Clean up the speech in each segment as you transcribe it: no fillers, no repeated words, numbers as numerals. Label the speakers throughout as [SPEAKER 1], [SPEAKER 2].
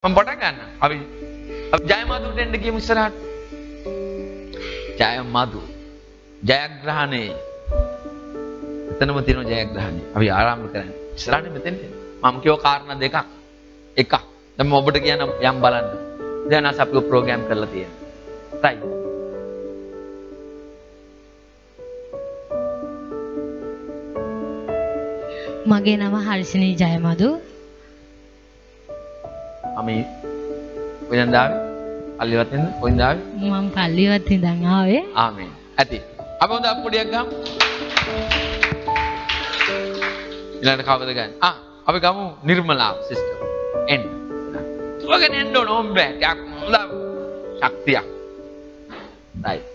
[SPEAKER 1] මම පටන් ගන්න. අපි ජයමදුට එන්න කියමු ඉස්සරහට. ජයමදු. ජයග්‍රහණේ. එතනම තියෙන ජයග්‍රහණය. අපි ආරම්භ කරන්නේ. ඉස්සරහට මෙතෙන්ට. මම කියව කාරණා දෙකක්. එකක්. දැන් මම ඔබට කියන යම් බලන්න. දැන් අස අපි ප්‍රෝග්‍රෑම් කරලා තියෙනවා. right.
[SPEAKER 2] මගේ නම හර්ෂිනී ජයමදු.
[SPEAKER 1] අපි කොහෙන්ද ආවේ? පල්ලිවත් ඉන්න කොහෙන්ද ආවේ?
[SPEAKER 2] මම පල්ලිවත් ඉඳන් ආවේ.
[SPEAKER 1] ආමේන්. ඇති. අපි හොඳ අප්පුඩියක් ගමු. ඊළඟට කවුද ගන්න? අපි ගමු නිර්මලා සිස්ටර්. එන්න. ඔයගෙන එන්න ඕන ඕම්බෑ. ටිකක් හොඳ ශක්තියක්. right.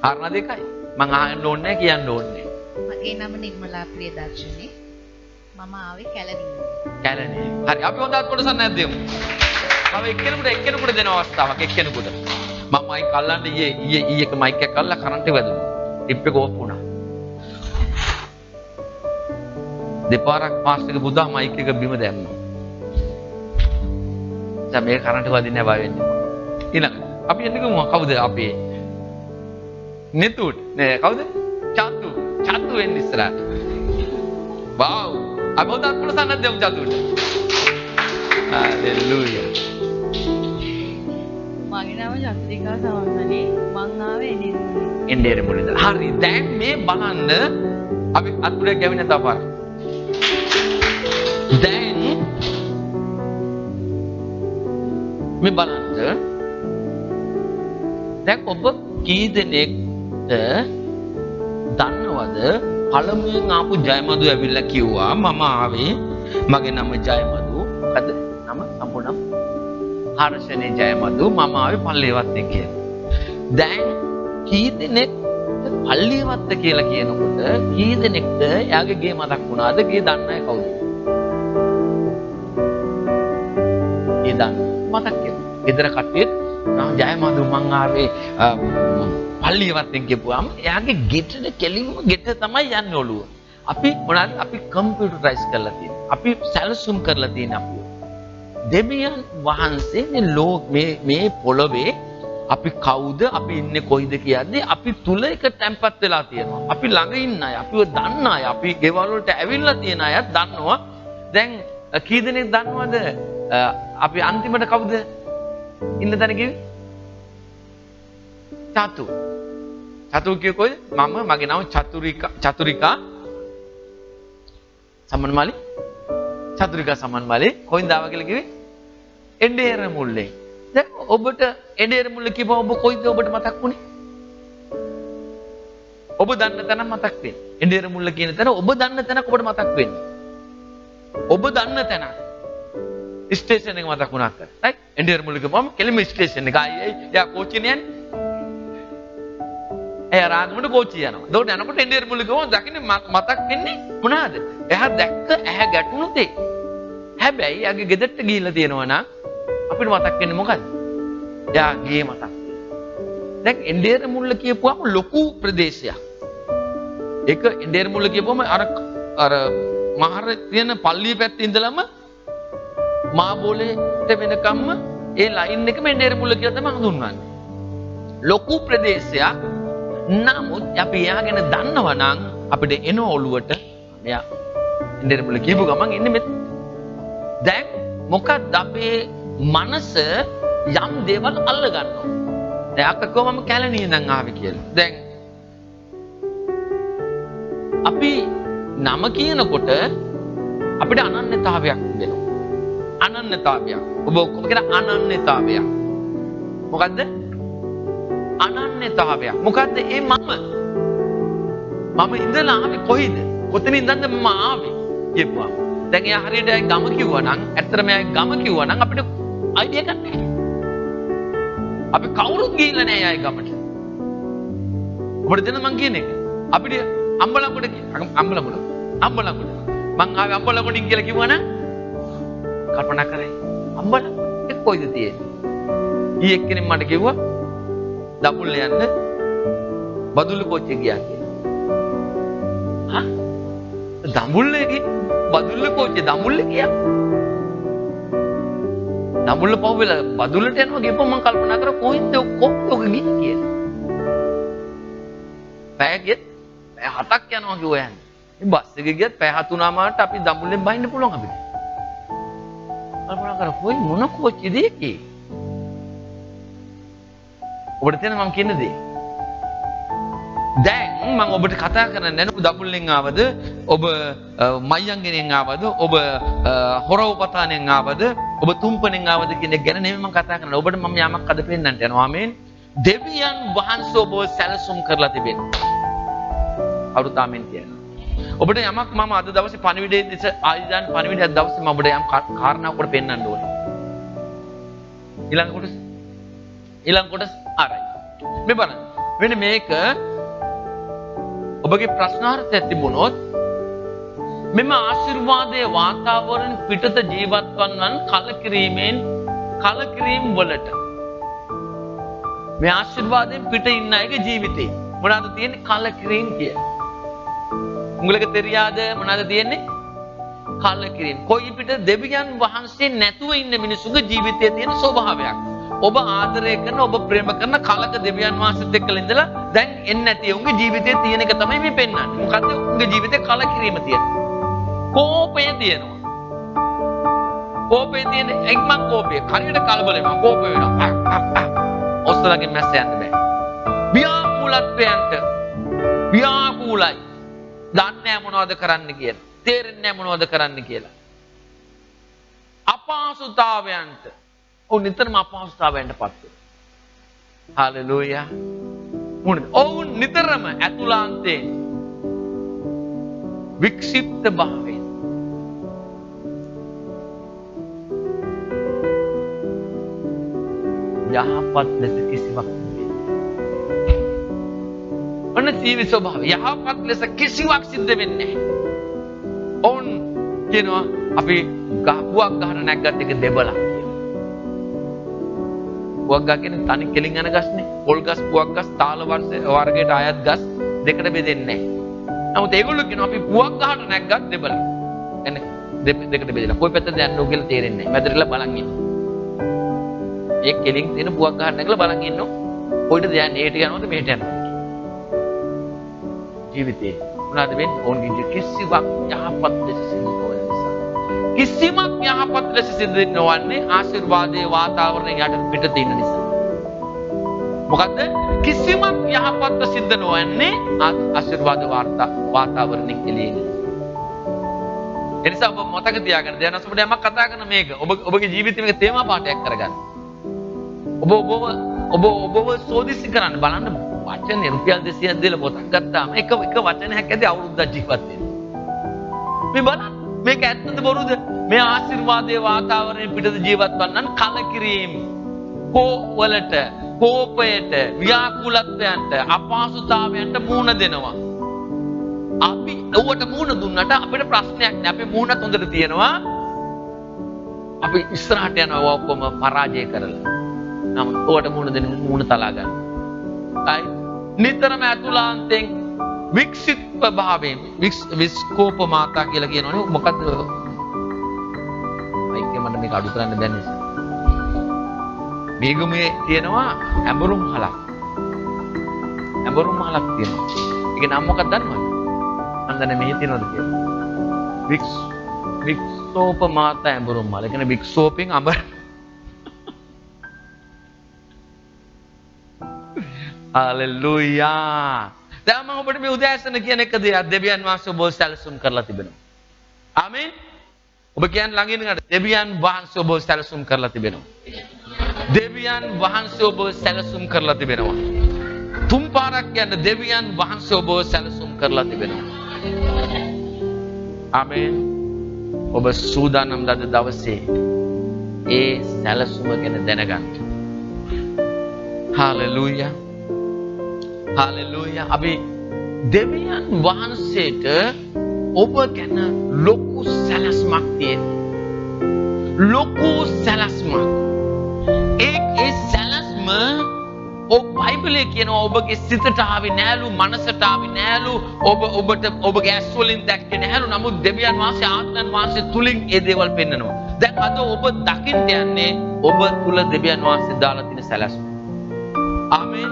[SPEAKER 1] කාරණා දෙකයි. මං අහන්න ඕනේ නැහැ කියන්න ඕනේ.
[SPEAKER 3] මගේ නම නිර්මලා ප්‍රියදර්ශනී. මම ආවේ කැලණියෙන්.
[SPEAKER 1] කැලණිය. හරි අපි හොඳ අත්කොටසක් නැද්ද දෙමු. තව එක්කෙනෙකුට දෙන අවස්ථාවක් එක්කෙනෙකුට. මම මයික් අල්ලන්න ඊයේ එක මයික් එකක් අල්ලලා කරන්ට් එක වැදුණා. ටිප් එක ඕෆ් වුණා. දෙපාරක් මාස්ටර් එක බුදා මයික් එක බිම දැම්මා. දැන් මේ කරන්ට් එක වදින්න බය වෙන්නේ. ඊළඟ අපි එන්නකම කවුද අපේ නෙතුට් නේ කවුද? චතු වෙන්නේ ඉස්සරහට. වව්. අපි හොඳ අත්කොටසක් නැද්ද දෙමු චතුට. හalleluya.
[SPEAKER 4] මගේ නම චන්ද්‍රිකා සමන්මණී. මං ආවේ
[SPEAKER 1] එන්ඩේර මුලින්ද. හරි දැන් මේ බලන්න අපි අත්පුඩියක් ගැවින තව පාර. දැන් මේ බලන්න දැන් ඔබ කී දෙනෙක්ද දන්නවද පළමුවෙන් ආපු ජයමදු ඇවිල්ලා කිව්වා මම ආවේ මගේ නම ජයමදු. මොකද නම සම්පූර්ණ හර්ෂණේ ජයමදු මම ආවේ පල්ලියවත්තේ කියලා. දැන් කී දෙනෙක් පල්ලියවත්ත කියලා කියනකොට කී දෙනෙක්ද එයාගේ ගේ මතක් වුණාද? ගේ දන්න අය කවුද? ඒ දන්න මතක් කියලා. ගෙදර කට්ටියට ජයමදු මං ආවේ පල්ලියවත්තෙන් කියපුවාම එයාගේ ගෙටට කෙලින්ම ගෙට තමයි යන්නේ ඔළුව. අපි මොනවාද? අපි කම්පියුටරයිස් කරලා තියෙනවා. අපි සැලසුම් කරලා තියෙන අපි දෙවියන් වහන්සේ මේ පොළවේ අපි කවුද අපි ඉන්නේ කොයිද කියද්දී අපි තුල එක තැම්පත් වෙලා තියෙනවා. අපි ළඟ ඉන්න අය, අපිව දන්න අය, අපි ගෙවල් වලට ඇවිල්ලා තියෙන අයත් දන්නවා. දැන් කී දෙනෙක් දන්නවද අපි අන්තිමට කවුද ඉන්න තැන කිව්වේ? චතු කිය කොයිද? මගේ නම චතුරිකා සමන්මාලි. චතුරිකා සමන්මාලි කොයින්ද ආවා කියලා කිව්වේ? එඬේර මුල්ලේ. දැන් ඔබට එඬේර මුල්ලේ කිව්වම ඔබ කොයිද ඔබට මතක් වුනේ? ඔබ දන්න තැන මතක් වෙන්නේ. එඬේර මුල්ල කියන තැන ඔබ දන්න තැනක ඔබට මතක් වෙන්නේ. ඔබ දන්න තැන ස්ටේෂන් එක මතක් වුණා කර. right? එඬේර මුල්ල කිව්වම කෙලිම ස්ටේෂන් එක. යා කෝච්චිනේ යන්නේ. එයා රාගමට කෝච්චිය යනවා. ඒකට යනකොට එඬේර මුල්ල කිව්වම දකින්නේ මතක් වෙන්නේ මොනවාද? එයා දැක්ක ඇහැ ගැටුණු දේ. හැබැයි යාගේ ගෙදරට ගිහිල්ලා තියෙනවා නම් අපිට මතක් වෙන්නේ මොකද්ද? එයා ගියේ මතක්. දැන් එඬේර මුල්ල කියපුවම ලොකු ප්‍රදේශයක්. ඒක එඬේර මුල්ල කියපුවම අර මහර තියෙන පල්ලිය පැත්තේ ඉඳලම මාබෝලේට වෙනකම්ම ඒ ලයින් එකම එඬේර මුල්ල කියලා තමයි හඳුන්වන්නේ. ලොකු ප්‍රදේශයක්. නමුත් අපි එයා ගැන දන්නවා නම් අපිට එන ඔළුවට මෙයා එඬේර මුල්ල කියපු ගමන් එන්නේ මෙතන. දැන් මොකක්ද අපේ මනස යම් දේවල් අල්ල ගන්නවා. දැන් අක්ක කොහොමම කැලණිය ඉඳන් ආවේ කියලා. දැන් අපි නම කියනකොට අපිට අනන්‍යතාවයක් වෙනවා. අනන්‍යතාවයක්. ඔබ ඔක්කොම කියන අනන්‍යතාවයක්. මොකද්ද? අනන්‍යතාවයක්. මොකද්ද ඒ මම ඉඳලා ආවේ කොයිද? කොතනින් ඉඳන්ද මම ආවේ කියපුවා. දැන් එයා හරියට ගම කිව්වා නම් ඇත්තටම එයා ගම කිව්වා නම් අපිට අයිඩියා එකක් නැහැ. අපි කවුරුත් ගිහිල්ලා නැහැ එයාගේ ගමට. ඔබට දෙන්න මං කියන එක. අපිට අම්බලන්ගොඩ මං ආවේ අම්බලන්ගොඩින් කියලා කිව්වා නම් කල්පනා කරේ අම්බලන්ගොඩ කොයිද තියෙන්නේ? ඊ එක්කෙනෙක් මට කිව්වා දඹුල්ල යන්න බදුල්ල කෝච්චිය ගියා කියලා. දඹුල්ලේ බදුල්ල කෝච්චිය දඹුල්ල ගියා. දඹුල්ල පහුවෙලා බදුල්ලට යනවා ගිහපුවම මම කල්පනා කරා කොහෙන්ද ඔක්කොම ගිහින් කියලා. පැය 7ක් යනවා කිව්වා යන්නේ. මේ බස් එකේ ගියත් පැය 7:00ට අපි දඹුල්ලෙන් බහින්න පුළුවන් අපිට. කල්පනා කරා කොයි මොන කෝච්චියද ඒකේ? ඔබට තේරෙනවද මම කියන දේ? දැන් මම ඔබට කතා කරන්නේ නැහැ දඹුල්ලෙන් ආවද ඔබ මයංගෙනෙන් ආවද ඔබ හොරවපතානෙන් ආවද ඔබ තුම්පනෙන් ආවද කියන එක ගැන නෙමෙයි මම කතා කරන්නේ. ඔබට මම යමක් අද පෙන්නන්නට යනවා. ආමේන්. දෙවියන් වහන්සේ ඔබ සැලසුම් කරලා තිබෙනවා. අවුරුත් ආමේන් කියනවා. ඔබට යමක් මම අද දවසේ පණිවිඩයේ දෙස ආයුධයන් පණිවිඩයක් දවසේ මම ඔබට යම් කාරණාවක් ඔබට පෙන්නන්න ඕනේ. ඊළඟ කොටස ආරයි. මේ බලන්න. මෙන්න මේක ඔබගේ ප්‍රශ්නාර්ථයක් තිබුණොත් මෙම ආශිර්වාදයේ වාතාවරණ පිටත ජීවත් වන්නන් කලකිරීම වලට මේ ආශිර්වාදයෙන් පිට ඉන්න අයගේ ජීවිතේ මොනවාද තියෙන්නේ කලකිරීම කිය. උංගලක තෙරියාද මොනවාද තියෙන්නේ කලකිරීම. කොයි පිට දෙවියන් වහන්සේ නැතුව ඉන්න මිනිසුගේ ජීවිතයේ තියෙන ස්වභාවයක්. ඔබ ආදරය කරන ඔබ ප්‍රේම කරන කලක දෙවියන් වහන්සේත් එක්කලා ඉඳලා දැන් එන්නේ නැති උන්ගේ ජීවිතයේ තියෙන එක තමයි මේ පෙන්වන්නේ. මොකද්ද උන්ගේ ජීවිතේ කලකිරීම තියෙනවා. කෝපය තියෙනවා. කෝපය තියෙන එක්ම කෝපය. හරියට කලබල වෙනවා. කෝප වෙනවා. ඔස්සලගේ මැස්ස යන්න බෑ. ව්‍යාකූලයි. දන්නේ නැහැ මොනවද කරන්න කියලා. තේරෙන්නේ නැහැ මොනවද කරන්න කියලා. අපහසුතාවයන්ට ඔවුන් නිතරම අපහසුතාවයන්ටපත් වෙනවා. හලෙලූයා. ඔවුන් නිතරම ඇතුළාන්තයෙන් වික්ෂිප්ත භාවයෙන් යහපත් ලෙස කිසිවක් ඔන්න ජීවි ස්වභාවය යහපත් ලෙස කිසිවක් සිද්ධ වෙන්නේ නැහැ. ඔවුන් කියනවා අපි පුවක් ගහන නැග්ගත් එක දෙබලක් කියලා. පුවක් ගහ කියන්නේ තනි කෙලින් යන ගස්නේ. පොල් ගස්, පුවක් ගස්, තාල වර්ගයට අයත් ගස් දෙකට බෙදෙන්නේ නැහැ. නමුත් ඒගොල්ලෝ කියනවා අපි පුවක් ගහන නැග්ගත් දෙබලක්. එන්නේ දෙකට බෙදලා කොයි පැත්තද යන්නේ කියලා තේරෙන්නේ නැහැ. මැදටලා බලන් ඉන්න. ඒ කෙලින් තියෙන පුවක් ගහන නැගලා බලන් ඉන්නෝ. කොයිටද යන්නේ? ඒට යනවද මෙහෙට යනවද? ජීවිතේ මොනවාද වෙන්නේ? ඕන්ගේ කිසිවක් යහපත් ලෙස සිදු නොවන නිසා. කිසිමක් යහපත් ලෙස සිදු නොවන්නේ ආශිර්වාදයේ වාතාවරණය යට පිට තියෙන නිසා. මොකද්ද? කිසිමක් යහපත් සිද්ධ නොවන්නේ ආශිර්වාද වාතාවරණයෙන් එළියේ නිසා. එනිසා ඔබ මතක තියාගන්න දැන් ඔබට යමක් කතා කරන මේක ඔබගේ ජීවිතේ මේක තේමා පාඩයක් කරගන්න. ඔබව සෝදිසි කරන්න බලන්න වචනේ රුපියල් 200ක් දීලා පොතක් ගත්තාම එක වචනයක් ඇදී අවුරුද්දක් ජීවත් වෙනවා. මේ බලන්න මේක ඇත්තද බොරුද? මේ ආශිර්වාදයේ වාතාවරණය පිටත ජීවත් වන්නන් කලකිරීම, වලට, කෝපයට, ව්‍යාකූලත්වයන්ට, අපහසුතාවයන්ට මුහුණ දෙනවා. අපි ඔවට මුහුණ දුන්නට අපිට ප්‍රශ්නයක් නෑ. අපේ මුහුණත් හොඳට තියෙනවා. අපි ඉස්සරහට යනවා ඔක්කොම පරාජය කරලා. නමුත් ඔවට මුහුණ දෙන්න මුහුණ තලා ගන්න. නිතරම ඇතුළාන්තයෙන් වික්ෂිප්ත භාවයෙන් විස්කෝප මාතා කියලා කියනවනේ. මොකද්ද? අයිකේ මට මේක අඩු කරන්න බැහැ නිසා. මේගොමේ තියෙනවා ඇඹරුම් හලක්. ඇඹරුම් හලක් තියෙනවා. ඒක නම මොකක්ද දන්නවද? අන්දනේ මෙහි තියෙනවද කියලා. වික්ෂෝප මාතා ඇඹරුම් හල. ඒ කියන්නේ වික්ෂෝපෙන් අඹර හලෙලූයා. දැන් මම ඔබට මේ උදෑසන කියන එක දෙයක් දෙවියන් වහන්සේ ඔබව සැලසුම් කරලා තිබෙනවා. ආමේන්. ඔබ කියන්නේ ළඟින් ඉන්නකට දෙවියන් වහන්සේ ඔබව සැලසුම් කරලා තිබෙනවා. දෙවියන් වහන්සේ ඔබව සැලසුම් කරලා තිබෙනවා. තුන් පාරක් යන දෙවියන් වහන්සේ ඔබව සැලසුම් කරලා තිබෙනවා. ආමේන්. ඔබ සූදානම් ලද දවසේ ඒ සැලසුම ගැන දැනගන්න. හලෙලූයා. හලෙලූයා. අපි දෙවියන් වහන්සේට ඔබ ගැන ලොකු සැලැස්මක් තියෙනවා. ලොකු සැලැස්මක්. ඒ සැලැස්ම ඔබ බයිබලයේ කියනවා ඔබගේ සිතට ආවේ නෑලු මනසට ආවේ නෑලු ඔබට ඔබගේ ඇස් වලින් දැක්කේ නෑලු නමුත් දෙවියන් වහන්සේ ආත්මයන් වහන්සේ තුලින් ඒ දේවල් පෙන්වනවා. දැන් අද ඔබ දකින්න යන්නේ ඔබ තුල දෙවියන් වහන්සේ දාලා තියෙන සැලැස්ම. ආමේන්.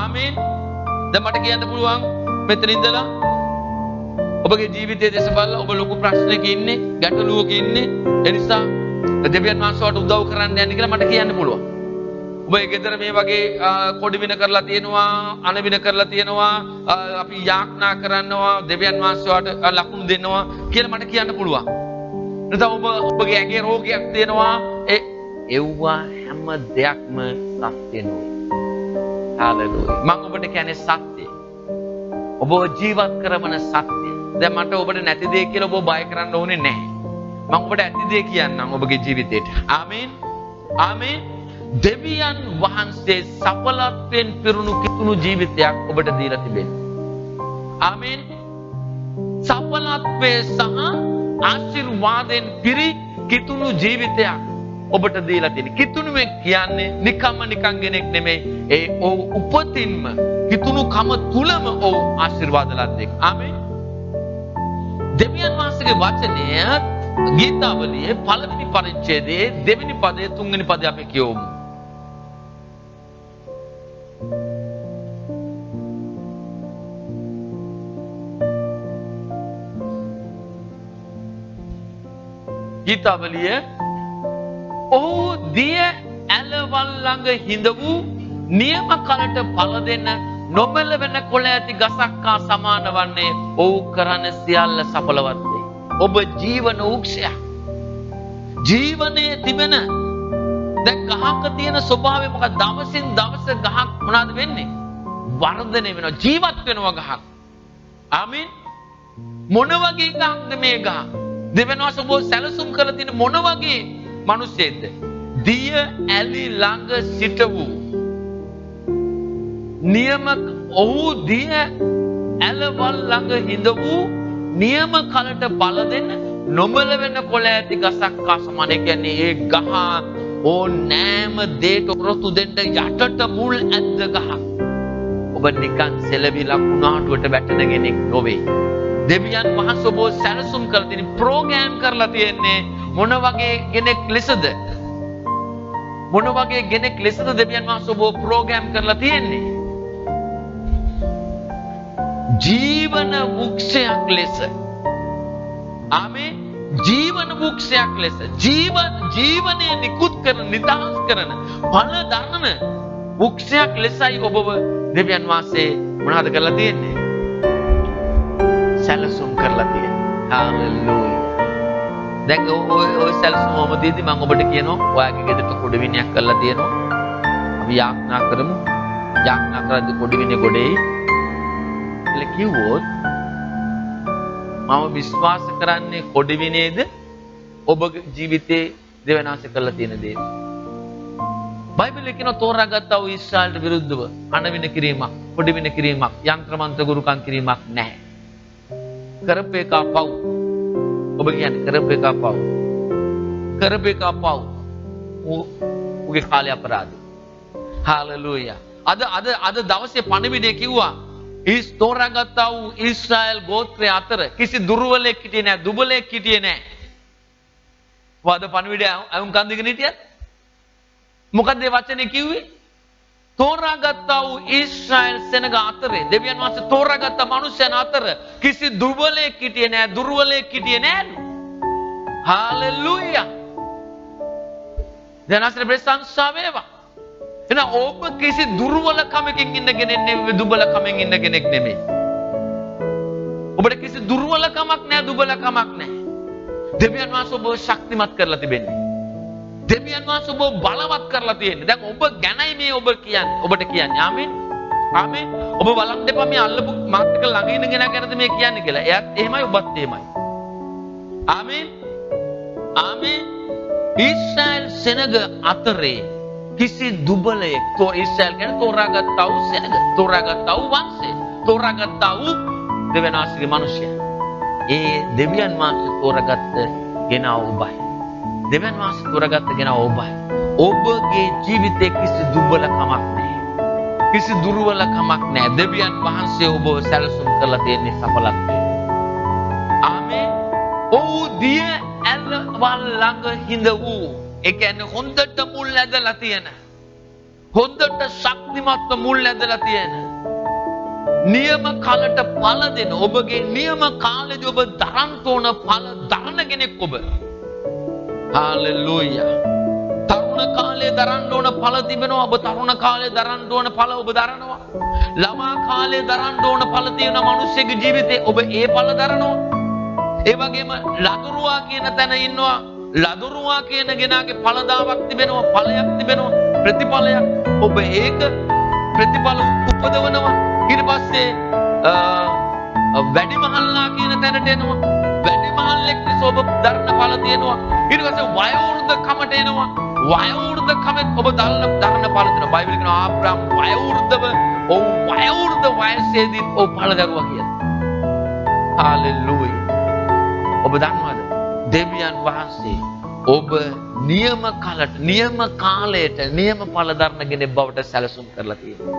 [SPEAKER 1] ආමේන්. දැන් මට කියන්න පුළුවන් මෙතන ඉඳලා ඔබගේ ජීවිතයේ දේශ බලලා ඔබ ලොකු ප්‍රශ්නයක ඉන්නේ, ගැටලුවක ඉන්නේ. ඒ නිසා දෙවියන් වහන්සේට උදව් කරන්න යන්න කියලා මට කියන්න පුළුවන්. ඔබ ඒ ගෙදර මේ වගේ කොඩි වින කරලා තියෙනවා, අන වින කරලා තියෙනවා, අපි යාඥා කරනවා, දෙවියන් වහන්සේට ලකුණු දෙනවා කියලා මට කියන්න පුළුවන්. නැත්නම් ඔබගේ ඇඟේ රෝගයක් තියෙනවා, ඒවා හැම දෙයක්ම සත්‍ය නෙවෙයි. හalleluya. මම ඔබට කියන්නේ සත්‍ය. ඔබ ජීවත් කරන සත්‍ය. දැන් මට ඔබට නැති දෙයක් කියලා ඔබ බය කරන්න ඕනේ නැහැ. මම ඔබට ඇති දෙයක් කියන්නම් ඔබගේ ජීවිතේට. ආමේන්. ආමේන්. දෙවියන් වහන්සේ සඵලත්වයෙන් පිරුණු කිතුණු ජීවිතයක් ඔබට දීලා තිබෙනවා. ආමේන්. සඵලත්වයේ සහ ආශිර්වාදයෙන් පිරි කිතුණු ජීවිතයක් ඔබට දීලා තියෙනවා. කිතුණුවේ කියන්නේ නිකම්ම නිකන් කෙනෙක් නෙමෙයි. ඒ ඔව් උපතින්ම කිතුණු කම තුලම ඔව් ආශිර්වාද ලද්දෙක්. ආමේන්. දෙවියන් වහන්සේගේ වචනය ගීතාවලියේ පළවෙනි පරිච්ඡේදයේ දෙවෙනි පදයේ තුන්වෙනි පදයේ අපි කියවමු. ගීතාවලිය ඔහු දිය ඇලවල් ළඟ හිඳ වූ නියම කලට ඵල දෙන නොබල වෙන කොළ ඇති ගසක් හා සමාන වන්නේ ඔහු කරන සියල්ල සඵලවත් වේ. ඔබ ජීවන වෘක්ෂයක්. ජීවනයේ තිබෙන දැන් ගහක තියෙන ස්වභාවය මොකක්ද? දවසින් දවස ගහක් මොනවද වෙන්නේ? වර්ධනය වෙනවා. ජීවත් වෙනවා ගහක්. ආමීන්. මොන වගේ ගහක්ද මේ ගහ? දෙවියන් වහන්සේ ඔබ සැලසුම් කරලා තියෙන මොන වගේ මිනිස්සෙක්ද? දිය ඇලි ළඟ සිට වූ නියම ඔහු දිය ඇලවල් ළඟ හිඳ වූ නියම කලට බල දෙන්න නොබල වෙන කොළ ඇති ගසක් හා සමාන. ඒ කියන්නේ ඒ ගහ ඕනෑම දෙයකට ඔරොත්තු දෙන්න යටට මුල් ඇද්ද ගහ. ඔබ නිකන් සෙලවිලා කුණාටුවට වැටෙන කෙනෙක් නොවේ. දෙවියන් වහන්සේ ඔබ සැලසුම් කරලා තියෙන ප්‍රෝග්‍රෑම් කරලා තියෙන්නේ මොන වගේ කෙනෙක් ලෙසද? මොන වගේ කෙනෙක් ලෙසද දෙවියන් වහන්සේ ඔබ ප්‍රෝග්‍රෑම් කරලා තියෙන්නේ? ජීවන වෘක්ෂයක් ලෙස. ආමේන්. ජීවන වෘක්ෂයක් ලෙස ජීවනයේ නිකුත් කරන නිදහස් කරන ඵල දරන වෘක්ෂයක් ලෙසයි ඔබව දෙවියන් වහන්සේ මොනවද කරලා තියෙන්නේ? සැලසුම් කරලා තියෙන්නේ. හalleluya. දැන් ඔය සැලසුම ඔබදීදී මම ඔබට කියනවා ඔයාගේ ගෙදරට කොඩවිනියක් කරලා තියෙනවා. අපි යාඥා කරමු. යාඥා කරද්දී කොඩවිනිය ගොඩේ කියලා කිව්වොත් මම විශ්වාස කරන්නේ කොඩවිනේද ඔබගේ ජීවිතේ දෙවනාස කරලා තියෙන දේ. බයිබලයේ කියන තෝරාගත්තා වූ ඊශ්‍රායලට විරුද්ධව අනවින කිරීමක්, කොඩවින කිරීමක්, යంత్ర මන්ත්‍ර ගුරුකම් කිරීමක් නැහැ. කරපේකා පව්. ඔබ කියන්නේ කරපේකා පව්. කරපේකා පව්. උගේ කාලේ අපරාධ. හalleluya. අද දවසේ පණිවිඩය කිව්වා තෝරාගත්තා වූ ඊශ්‍රායල් ගෝත්‍රය අතර කිසි දුර්වලෙක් හිටියේ නැහැ, දුබලෙක් හිටියේ නැහැ. වද පණිවිඩය අයුම් කන්දිගෙන හිටියත් මොකද මේ වචනේ කිව්වේ? තෝරාගත්තා වූ ඊශ්‍රායල් සෙනග අතරේ දෙවියන් වහන්සේ තෝරාගත්ත මනුෂ්‍යයන් අතර කිසි දුර්වලෙක් හිටියේ නැහැ, දුර්වලෙක් හිටියේ නැහැ. හalleluya. දැන් අසර ප්‍රශංසා වේවා. එන ඔබ කිසි දුර්වලකමකින් ඉන්න කෙනෙක් නෙවෙයි, දුබලකමෙන් ඉන්න කෙනෙක් නෙමෙයි. ඔබට කිසි දුර්වලකමක් නැහැ, දුබලකමක් නැහැ. දෙවියන් වහන්සේ ඔබ ශක්තිමත් කරලා තිබෙන්නේ. දෙවියන් වහන්සේ ඔබ බලවත් කරලා තියෙන්නේ. දැන් ඔබ ගැනයි මේ ඔබ කියන්නේ. ඔබට කියන්නේ. ආමේන්. ආමේන්. ඔබ බලන්න එපා මේ අල්ලපු මාත් එක ළඟ ඉන්න කෙනා ගැනද මේ කියන්නේ කියලා. එයාත් එහෙමයි ඔබත් එහෙමයි. ආමේන්. ආමේන්. ඊශ්‍රායල් සෙනග අතරේ කිසි දුබලයෙක් ඊශ්‍රායල් ගැන තෝරාගත්තා වූ සෙනග, තෝරාගත්තා වූ වංශය, තෝරාගත්තා වූ දෙවියන්වහන්සේගේ මිනිසයා. ඒ දෙවියන් වහන්සේ තෝරාගත්ත කෙනා ඔබයි. දෙවියන් වහන්සේ තෝරාගත්ත කෙනා ඔබයි. ඔබගේ ජීවිතේ කිසි දුබලකමක් නැහැ. කිසි දුර්වලකමක් නැහැ. දෙවියන් වහන්සේ ඔබ සැලසුම් කරලා තියෙන්නේ සඵලත්වයට. ආමේන්. ඔව් දිය ඇල්වල් ළඟ හිඳ වූ. ඒ කියන්නේ හොඳට මුල් ඇදලා තියෙන. හොඳට ශක්තිමත්ව මුල් ඇදලා තියෙන. නියම කාලට ඵල දෙන ඔබගේ නියම කාලෙදී ඔබ දරන්න ඕන ඵල දරන කෙනෙක් ඔබ. හාලෙලූයා. තරුණ කාලේ දරන්න ඕන ඵල තිබෙනවා. ඔබ තරුණ කාලේ දරන්න ඕන ඵල ඔබ දරනවා. ළමා කාලේ දරන්න ඕන ඵල තියෙන මිනිස්සෙගේ ජීවිතේ ඔබ ඒ ඵල දරනවා. ඒ වගේම ලදරුවා කියන තැන ඉන්නවා. ලදරුවා කියන කෙනාගේ ඵලදාවක් තිබෙනවා. ඵලයක් තිබෙනවා. ප්‍රතිඵලයක්. ඔබ ඒක ප්‍රතිඵල උපදවනවා. ඊට පස්සේ වැඩිමහල්ලා කියන තැනට එනවා. වැඩිමහල්ලෙක් නිසා ඔබ දරන ඵල තියෙනවා. ඊට පස්සේ වයෝවෘද්ධකමට එනවා. වයෝවෘද්ධකමෙත් ඔබ දරන ඵල තියෙනවා. බයිබලෙ කියනවා ආබ්‍රහම් වයෝවෘද්ධව වයෝවෘද්ධ වයසේදී ඔබ ඵල දරුවා කියලා. හාලෙලූයා. ඔබ දන්නවද? දෙවියන් වහන්සේ ඔබ නියම කාලයට නියම ඵල දරන කෙනෙක් බවට සැලසුම් කරලා තියෙනවා.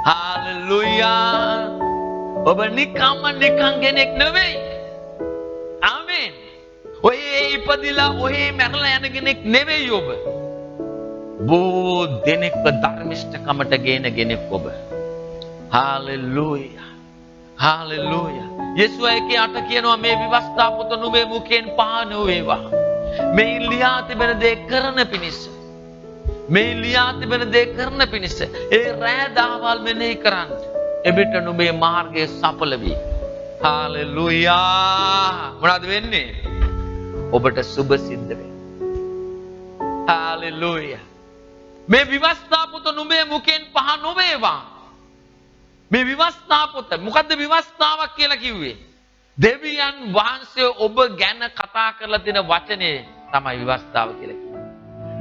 [SPEAKER 1] හාලෙලූයා. ඔබ නිකන් කෙනෙක් නෙවෙයි. ආමේන්. ඔය ඉපදිලා ඔය මැරලා යන කෙනෙක් නෙවෙයි ඔබ. බොහෝ දෙනෙක්ව ධර්මිෂ්ඨකමට ගේන කෙනෙක් ඔබ. හාලෙලූයා. හාලෙලූයා. යේසුස් 1:8 කියනවා මේ විවස්ථා පොත නුඹේ මුඛයෙන් පහ නොවේවා. මේ ලියා තිබෙන දේ කරන පිණිස. මේ ලියා තිබෙන දේ කරන පිණිස ඒ රෑ දහවල් මෙනෙහි කරන්න. එවිට නුඹේ මාර්ගය සඵල වේ. හාලෙලූයා. මොනවද වෙන්නේ? ඔබට සුබ සිද්ධ වෙනවා. හාලෙලූයා. මේ විවස්ථා පොත නුඹේ මුඛයෙන් පහ නොවේවා. මේ විවස්ථා පොත මොකද්ද විවස්ථාවක් කියලා කිව්වේ? දෙවියන් වහන්සේ ඔබ ගැන කතා කරලා තියෙන වචනේ තමයි විවස්ථාව කියලා කිව්වේ.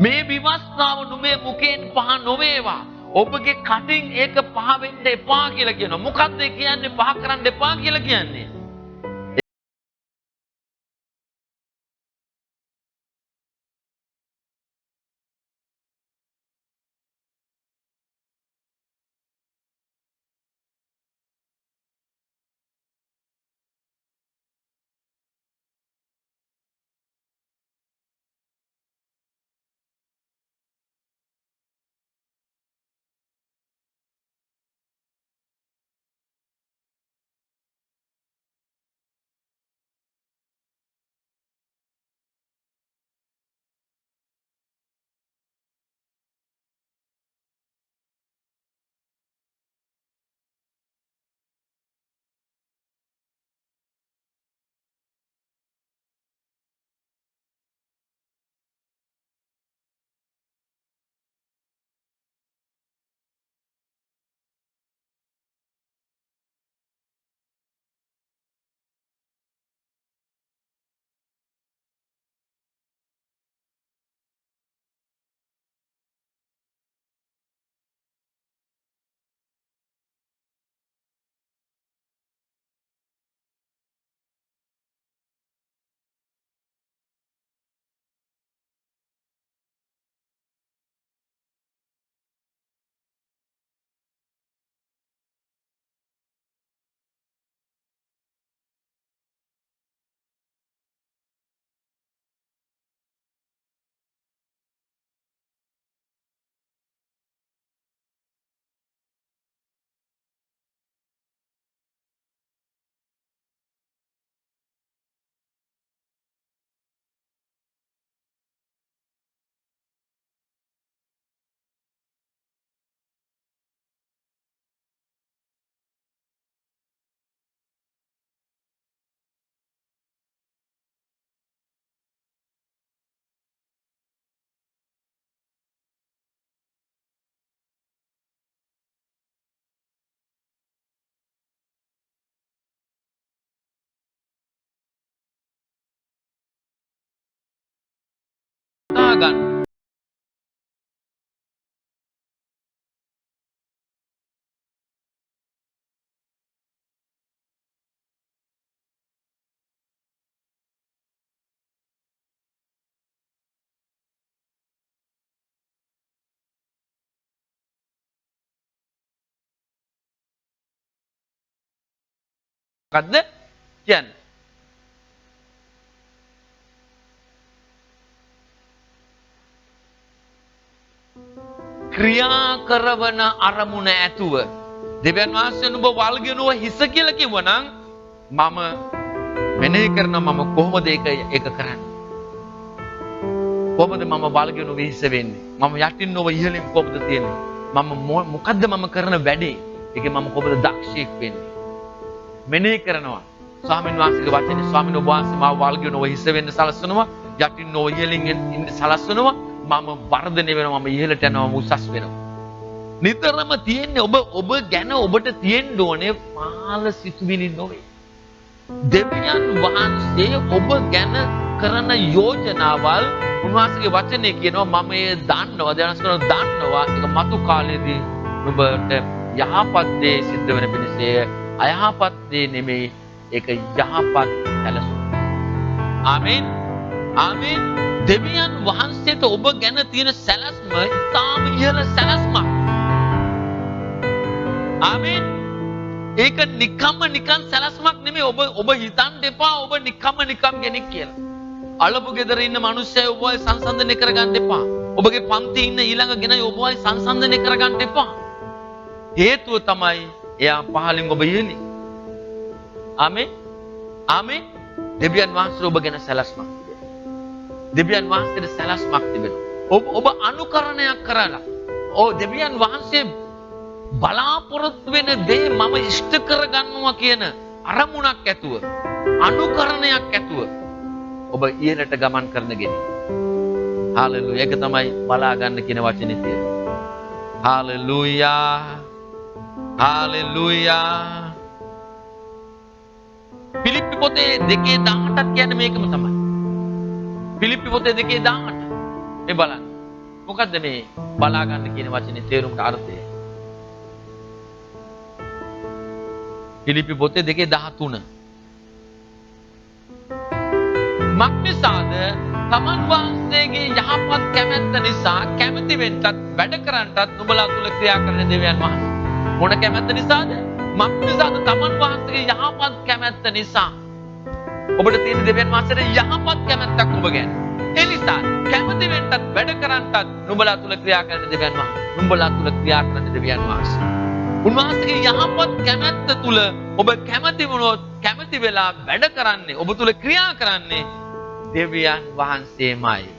[SPEAKER 1] මේ විවස්ථාව නුඹේ මුඛයෙන් පහ නොවේවා. ඔබගේ කටින් ඒක පහ වෙන්න එපා කියලා කියනවා. මොකද්ද කියන්නේ පහ කරන්න එපා කියලා කියන්නේ? ගන්න. මොකද්ද කියන්නේ? ක්‍රියා කරවන අරමුණ ඇතුව දෙවියන් වහන්සේ නුඹ වල්ගෙනුව හිස කියලා කිව්වනම් මම මෙනෙහි කරන මම කොහොමද ඒක කරන්නේ? කොහොමද මම වල්ගෙනුව හිස වෙන්නේ? මම යටින් නොව ඉහළින් කොහොමද තියෙන්නේ? මොකද්ද මම කරන වැඩේ? ඒකේ මම කොහොමද දක්ෂයෙක් වෙන්නේ? මෙනෙහි කරනවා. ස්වාමීන් වහන්සේගේ වචනේ ස්වාමීන් වහන්සේ මාව වල්ගෙනුව හිස වෙන්න සලස්වනවා. යටින් නොව ඉහළින් ඉන්න සලස්වනවා. මම වර්ධනය වෙනවා, මම ඉහළට යනවා, මම උසස් වෙනවා. නිතරම තියෙන්නේ ඔබ ගැන ඔබට තියෙන්න ඕනේ මාල සිතුවිලි නොවේ. දෙවියන් වහන්සේ ඔබ ගැන කරන යෝජනාවල් උන්වහන්සේගේ වචනේ කියනවා මම ඒ දන්නවා, දන්නවා ඒක මතු කාලේදී ඔබට යහපත් දේ සිද්ධ වෙන පිණිසේ අයහපත් දේ නෙමෙයි, ඒක යහපත් සැලසුම. ආමේන්. ආමේන්. දෙවියන් වහන්සේට ඔබ ගැන තියෙන සැලැස්ම ඉතාම ඉහළ සැලැස්මක්. ආමේන්. ඒක නිකන් සැලැස්මක් නෙමෙයි. ඔබ හිතන්න එපා ඔබ නිකම් කෙනෙක් කියලා. අලපු ගෙදර ඉන්න මිනිස්සු ඔබව සංසන්දනය කරගන්න එපා. ඔබගේ පන්තියේ ඉන්න ඊළඟ ගෙනයි ඔබව සංසන්දනය කරගන්න එපා. හේතුව තමයි එයා පහලින් ඔබ ඉහළින්. ආමේන්. ආමේන්. දෙවියන් වහන්සේ ඔබ ගැන සැලැස්මක්. දෙවියන් වහන්සේට සැලැස්මක් තිබෙනවා. ඔබ අනුකරණයක් කරලා දෙවියන් වහන්සේ බලාපොරොත්තු වෙන දේ මම ඉෂ්ට කරගන්නවා කියන අරමුණක් ඇතුව, අනුකරණයක් ඇතුව ඔබ ඉහළට ගමන් කරන ගෙයි. හාලෙලූයා. ඒක තමයි බලා ගන්න කියන වචනේ තියෙන්නේ. හාලෙලූයා. හාලෙලූයා. පිලිප්පි පොතේ 2:18ක් කියන්නේ මේකම තමයි. පිලිප්පි පොතේ 2:18 මේ බලන්න. මොකද්ද මේ බලා ගන්න කියන වචනේ තේරුමට අර්ථය? පිලිප්පි පොතේ 2:13 මක්නිසාද තමන් වහන්සේගේ යහපත් කැමැත්ත නිසා කැමැති වෙන්නත් වැඩ කරන්නත් නුඹලා තුල ක්‍රියා කරන දෙවියන් වහන්සේ. මොන කැමැත්ත නිසාද? මක්නිසාද තමන් වහන්සේගේ යහපත් කැමැත්ත නිසා. ඔබට තියෙන දෙවියන් වහන්සේට යහපත් කැමැත්තක් ඔබ ගැන. ඒ නිසා කැමැති වෙන්නත් වැඩ කරන්නත් නුඹලා තුල ක්‍රියා කරන දෙවියන් වහන්සේ. නුඹලා තුල ක්‍රියා කරන දෙවියන් වහන්සේ. උන්වහන්සේගේ යහපත් කැමැත්ත තුල ඔබ කැමැති වුණොත් කැමැති වෙලා වැඩ කරන්නේ ඔබ තුල ක්‍රියා කරන්නේ දෙවියන් වහන්සේමයි.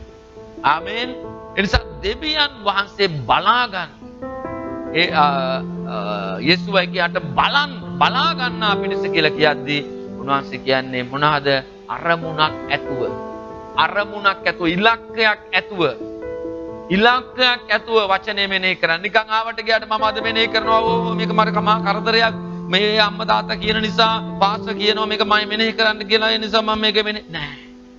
[SPEAKER 1] ආමේන්. එනිසා දෙවියන් වහන්සේ බලා ගන්න. යේසුවයි කියට බලා ගන්නා පිණිස කියලා කියද්දී උන්වහන්සේ කියන්නේ මොනවාද? අරමුණක් ඇතුව. අරමුණක් ඇතුව, ඉලක්කයක් ඇතුව. ඉලක්කයක් ඇතුව වචනේ මෙනෙහි කරන්න. නිකන් ආවට ගියාට මම අද මෙනෙහි කරනවා මේක මට කමා කරදරයක්. මේ අම්මා තාත්තා කියන නිසා පාස්ටර් කියනවා මේක මම මෙනෙහි කරන්න කියලා. ඒ නිසා මම මේක මෙනෙහි නෑ.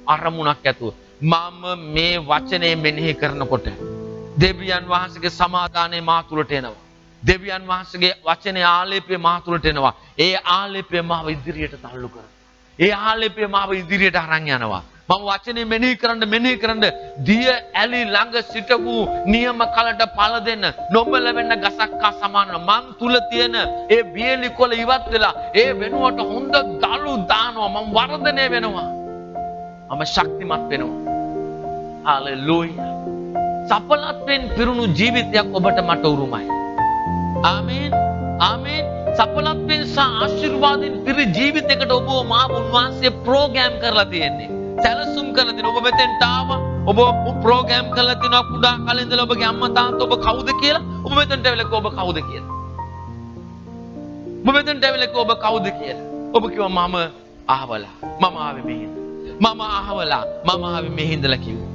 [SPEAKER 1] අරමුණක් ඇතුව. මම මේ වචනේ මෙනෙහි කරනකොට දෙවියන් වහන්සේගේ සමාදානය මා තුළට එනවා. දෙවියන් වහන්සේගේ වචනේ ආලේපය මා තුළට එනවා. ඒ ආලේපය මාව ඉදිරියට තල්ලු කරනවා. ඒ ආලේපය මාව ඉදිරියට අරන් යනවා. මම වචනේ මෙනෙහි කරන්න දිය ඇලි ළඟ සිට වූ නියම කලට පළ දෙන්න නොබල වෙන්න ගසක්කා සමානව මන් තුල තියෙන ඒ බියලි කොළ ඉවත් වෙලා ඒ වෙනුවට හොඳ දලු දානවා. මම වර්ධනය වෙනවා. මම ශක්තිමත් වෙනවා. හalleluya. සඵලත්වයෙන් පිරුණු ජීවිතයක් ඔබට මට උරුමයි. ආමේන්. ආමේන්. සඵලත්වයෙන් සහ ආශිර්වාදයෙන් පිරි ජීවිතයකට ඔබව මා උන්වහන්සේ ප්‍රෝග්‍රෑම් කරලා තියෙන්නේ. සැලසුම් කරලා තියෙනවා. ඔබ මෙතෙන්ට ආවා. ඔබ ප්‍රෝග්‍රෑම් කරලා තියෙනවා කුඩා කාලේ ඉඳලා ඔබගේ අම්මා තාත්තා ඔබ කවුද කියලා. ඔබ මෙතෙන්ට ඇවිල්ලා ඔබ කවුද කියලා. ඔබ මෙතෙන්ට ඇවිල්ලා ඔබ කවුද කියලා. ඔබ කිව්වා මම අහවලා. මම ආවේ මෙහෙන්. මම අහවලා. මම ආවේ මෙහෙන් ඉඳලා කිව්වා.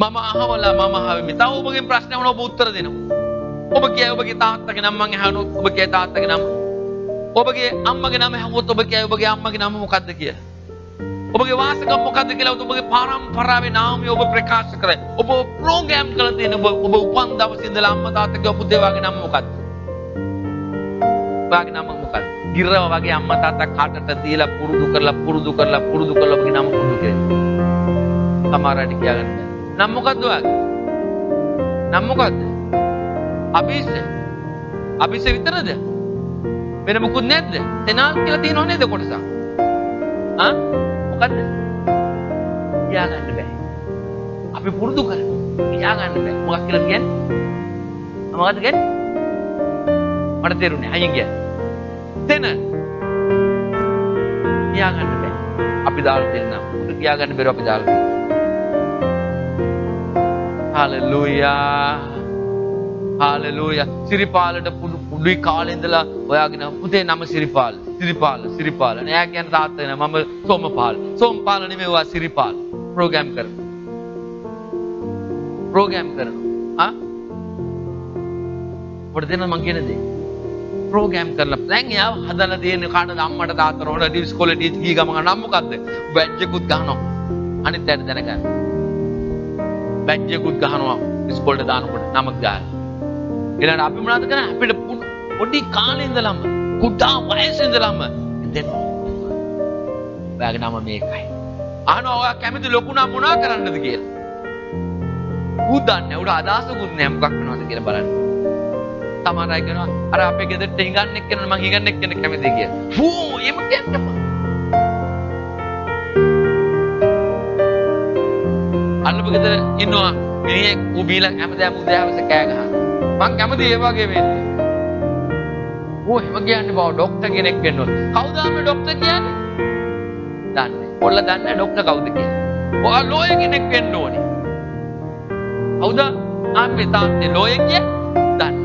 [SPEAKER 1] මම අහවලා මම ආවේ මේ. තව ඔබගෙන් ප්‍රශ්න වුණා ඔබ උත්තර දෙනවා. ඔබ කියයි ඔබගේ තාත්තගේ නම මං අහනොත් ඔබ කියයි තාත්තගේ නම. ඔබගේ අම්මගේ නම අහුවොත් ඔබ කියයි ඔබගේ අම්මගේ නම මොකද්ද කියලා. ඔබගේ වාසගම මොකද්ද කියලා ඔබගේ පරම්පරාවේ නාමය ඔබ ප්‍රකාශ කරයි. ඔබ ප්‍රෝග්‍රෑම් කරලා තියෙන ඔබ උපන් දවසේ ඉඳලා අම්මා තාත්තගේ පුතේ වගේ නම මොකද්ද? ඔබගේ නම මොකද්ද? ගිරව වගේ අම්මා තාත්තා කාටට දීලා පුරුදු කරලා ඔබගේ නම පුරුදු කරනවා. සමහරවිට කියගන්න. නම මොකද්ද ඔයාගේ? නම මොකද්ද? අභිෂ විතරද? වෙන මොකුත් නැද්ද? තෙනාල් කියලා තියෙනව නේද කොටසක්? ආ? මොකද්ද? කියාගන්න බෑ. අපි පුරුදු කරමු. කියාගන්න බෑ. මොකක් කියලා කියන්නේ? මොකද්ද කියන්නේ? මට තේරුණේ. අයින් කියන්නේ. තෙන. කියාගන්න බෑ. අපි දාලා දෙන්නම්. උඩ කියාගන්න බැරුව අපි දාලා දෙන්නම්. හalleluya. හalleluya. සිරිපාලට පුඩුයි කාලේ ඉඳලා ඔයාගෙන පුතේ නම සිරිපාල. සිරිපාල. නෑ කියන තාත්තා නෑ මම සෝමපාල. සෝමපාල නෙමෙයි ඔයා සිරිපාල. ප්‍රෝග්‍රෑම් කරනවා. ඔබට දෙන්න මං කියන දේ. ප්‍රෝග්‍රෑම් කරලා දැන් එයා හදලා දෙන්නේ කාටද අම්මට තාත්තට හොරට ඉස්කෝලේ ටීචර් ගිහ ගමන් නම් මොකද්ද? බැජ් එකකුත් ගහනවා. අනිත් අයට දැනගන්න. බැජ් එකකුත් ගහනවා ඉස්කෝලේට දානකොට නමක් දාලා. ඊළඟට අපි මොනවද කරන්නේ? අපිට පොඩි කාලේ ඉඳලම කුඩා වයසේ ඉඳලම දෙන්න. ඔයාගේ නම මේකයි. අහනවා ඔයා කැමති ලොකු නම් මොනවා කරන්නද කියලා. ඌ දන්නේ උඩ අදහසකුත් නෑ මොකක් වෙනවද කියලා බලන්න. තමන් අය කරනවා අර අපේ ගෙදරට හිඟන්නෙක් කෙනා මං හිඟන්නෙක් කෙනෙක් කැමතියි කියලා. හූ එම කියන්න බෑ. අල්ලපු ගෙදර ඉන්නවා මිනිහෙක් ඌ බීලා හැමදාම උදෑවස කෑ ගහනවා. මං කැමතියි ඒ වගේ වෙන්න. ඌ එම කියන්නේ බව ડોක්ටර් කෙනෙක් වෙන්න ඕන. කවුද මේ ડોක්ටර් කියන්නේ? දන්නේ. ඔල්ල දන්නේ ડોක්ටර් කවුද කියලා. ඔයා ලෝයර් කෙනෙක් වෙන්න ඕනේ. කවුද? ආම්මේ තාත්තේ ලෝයර් කියන්නේ? දන්නේ.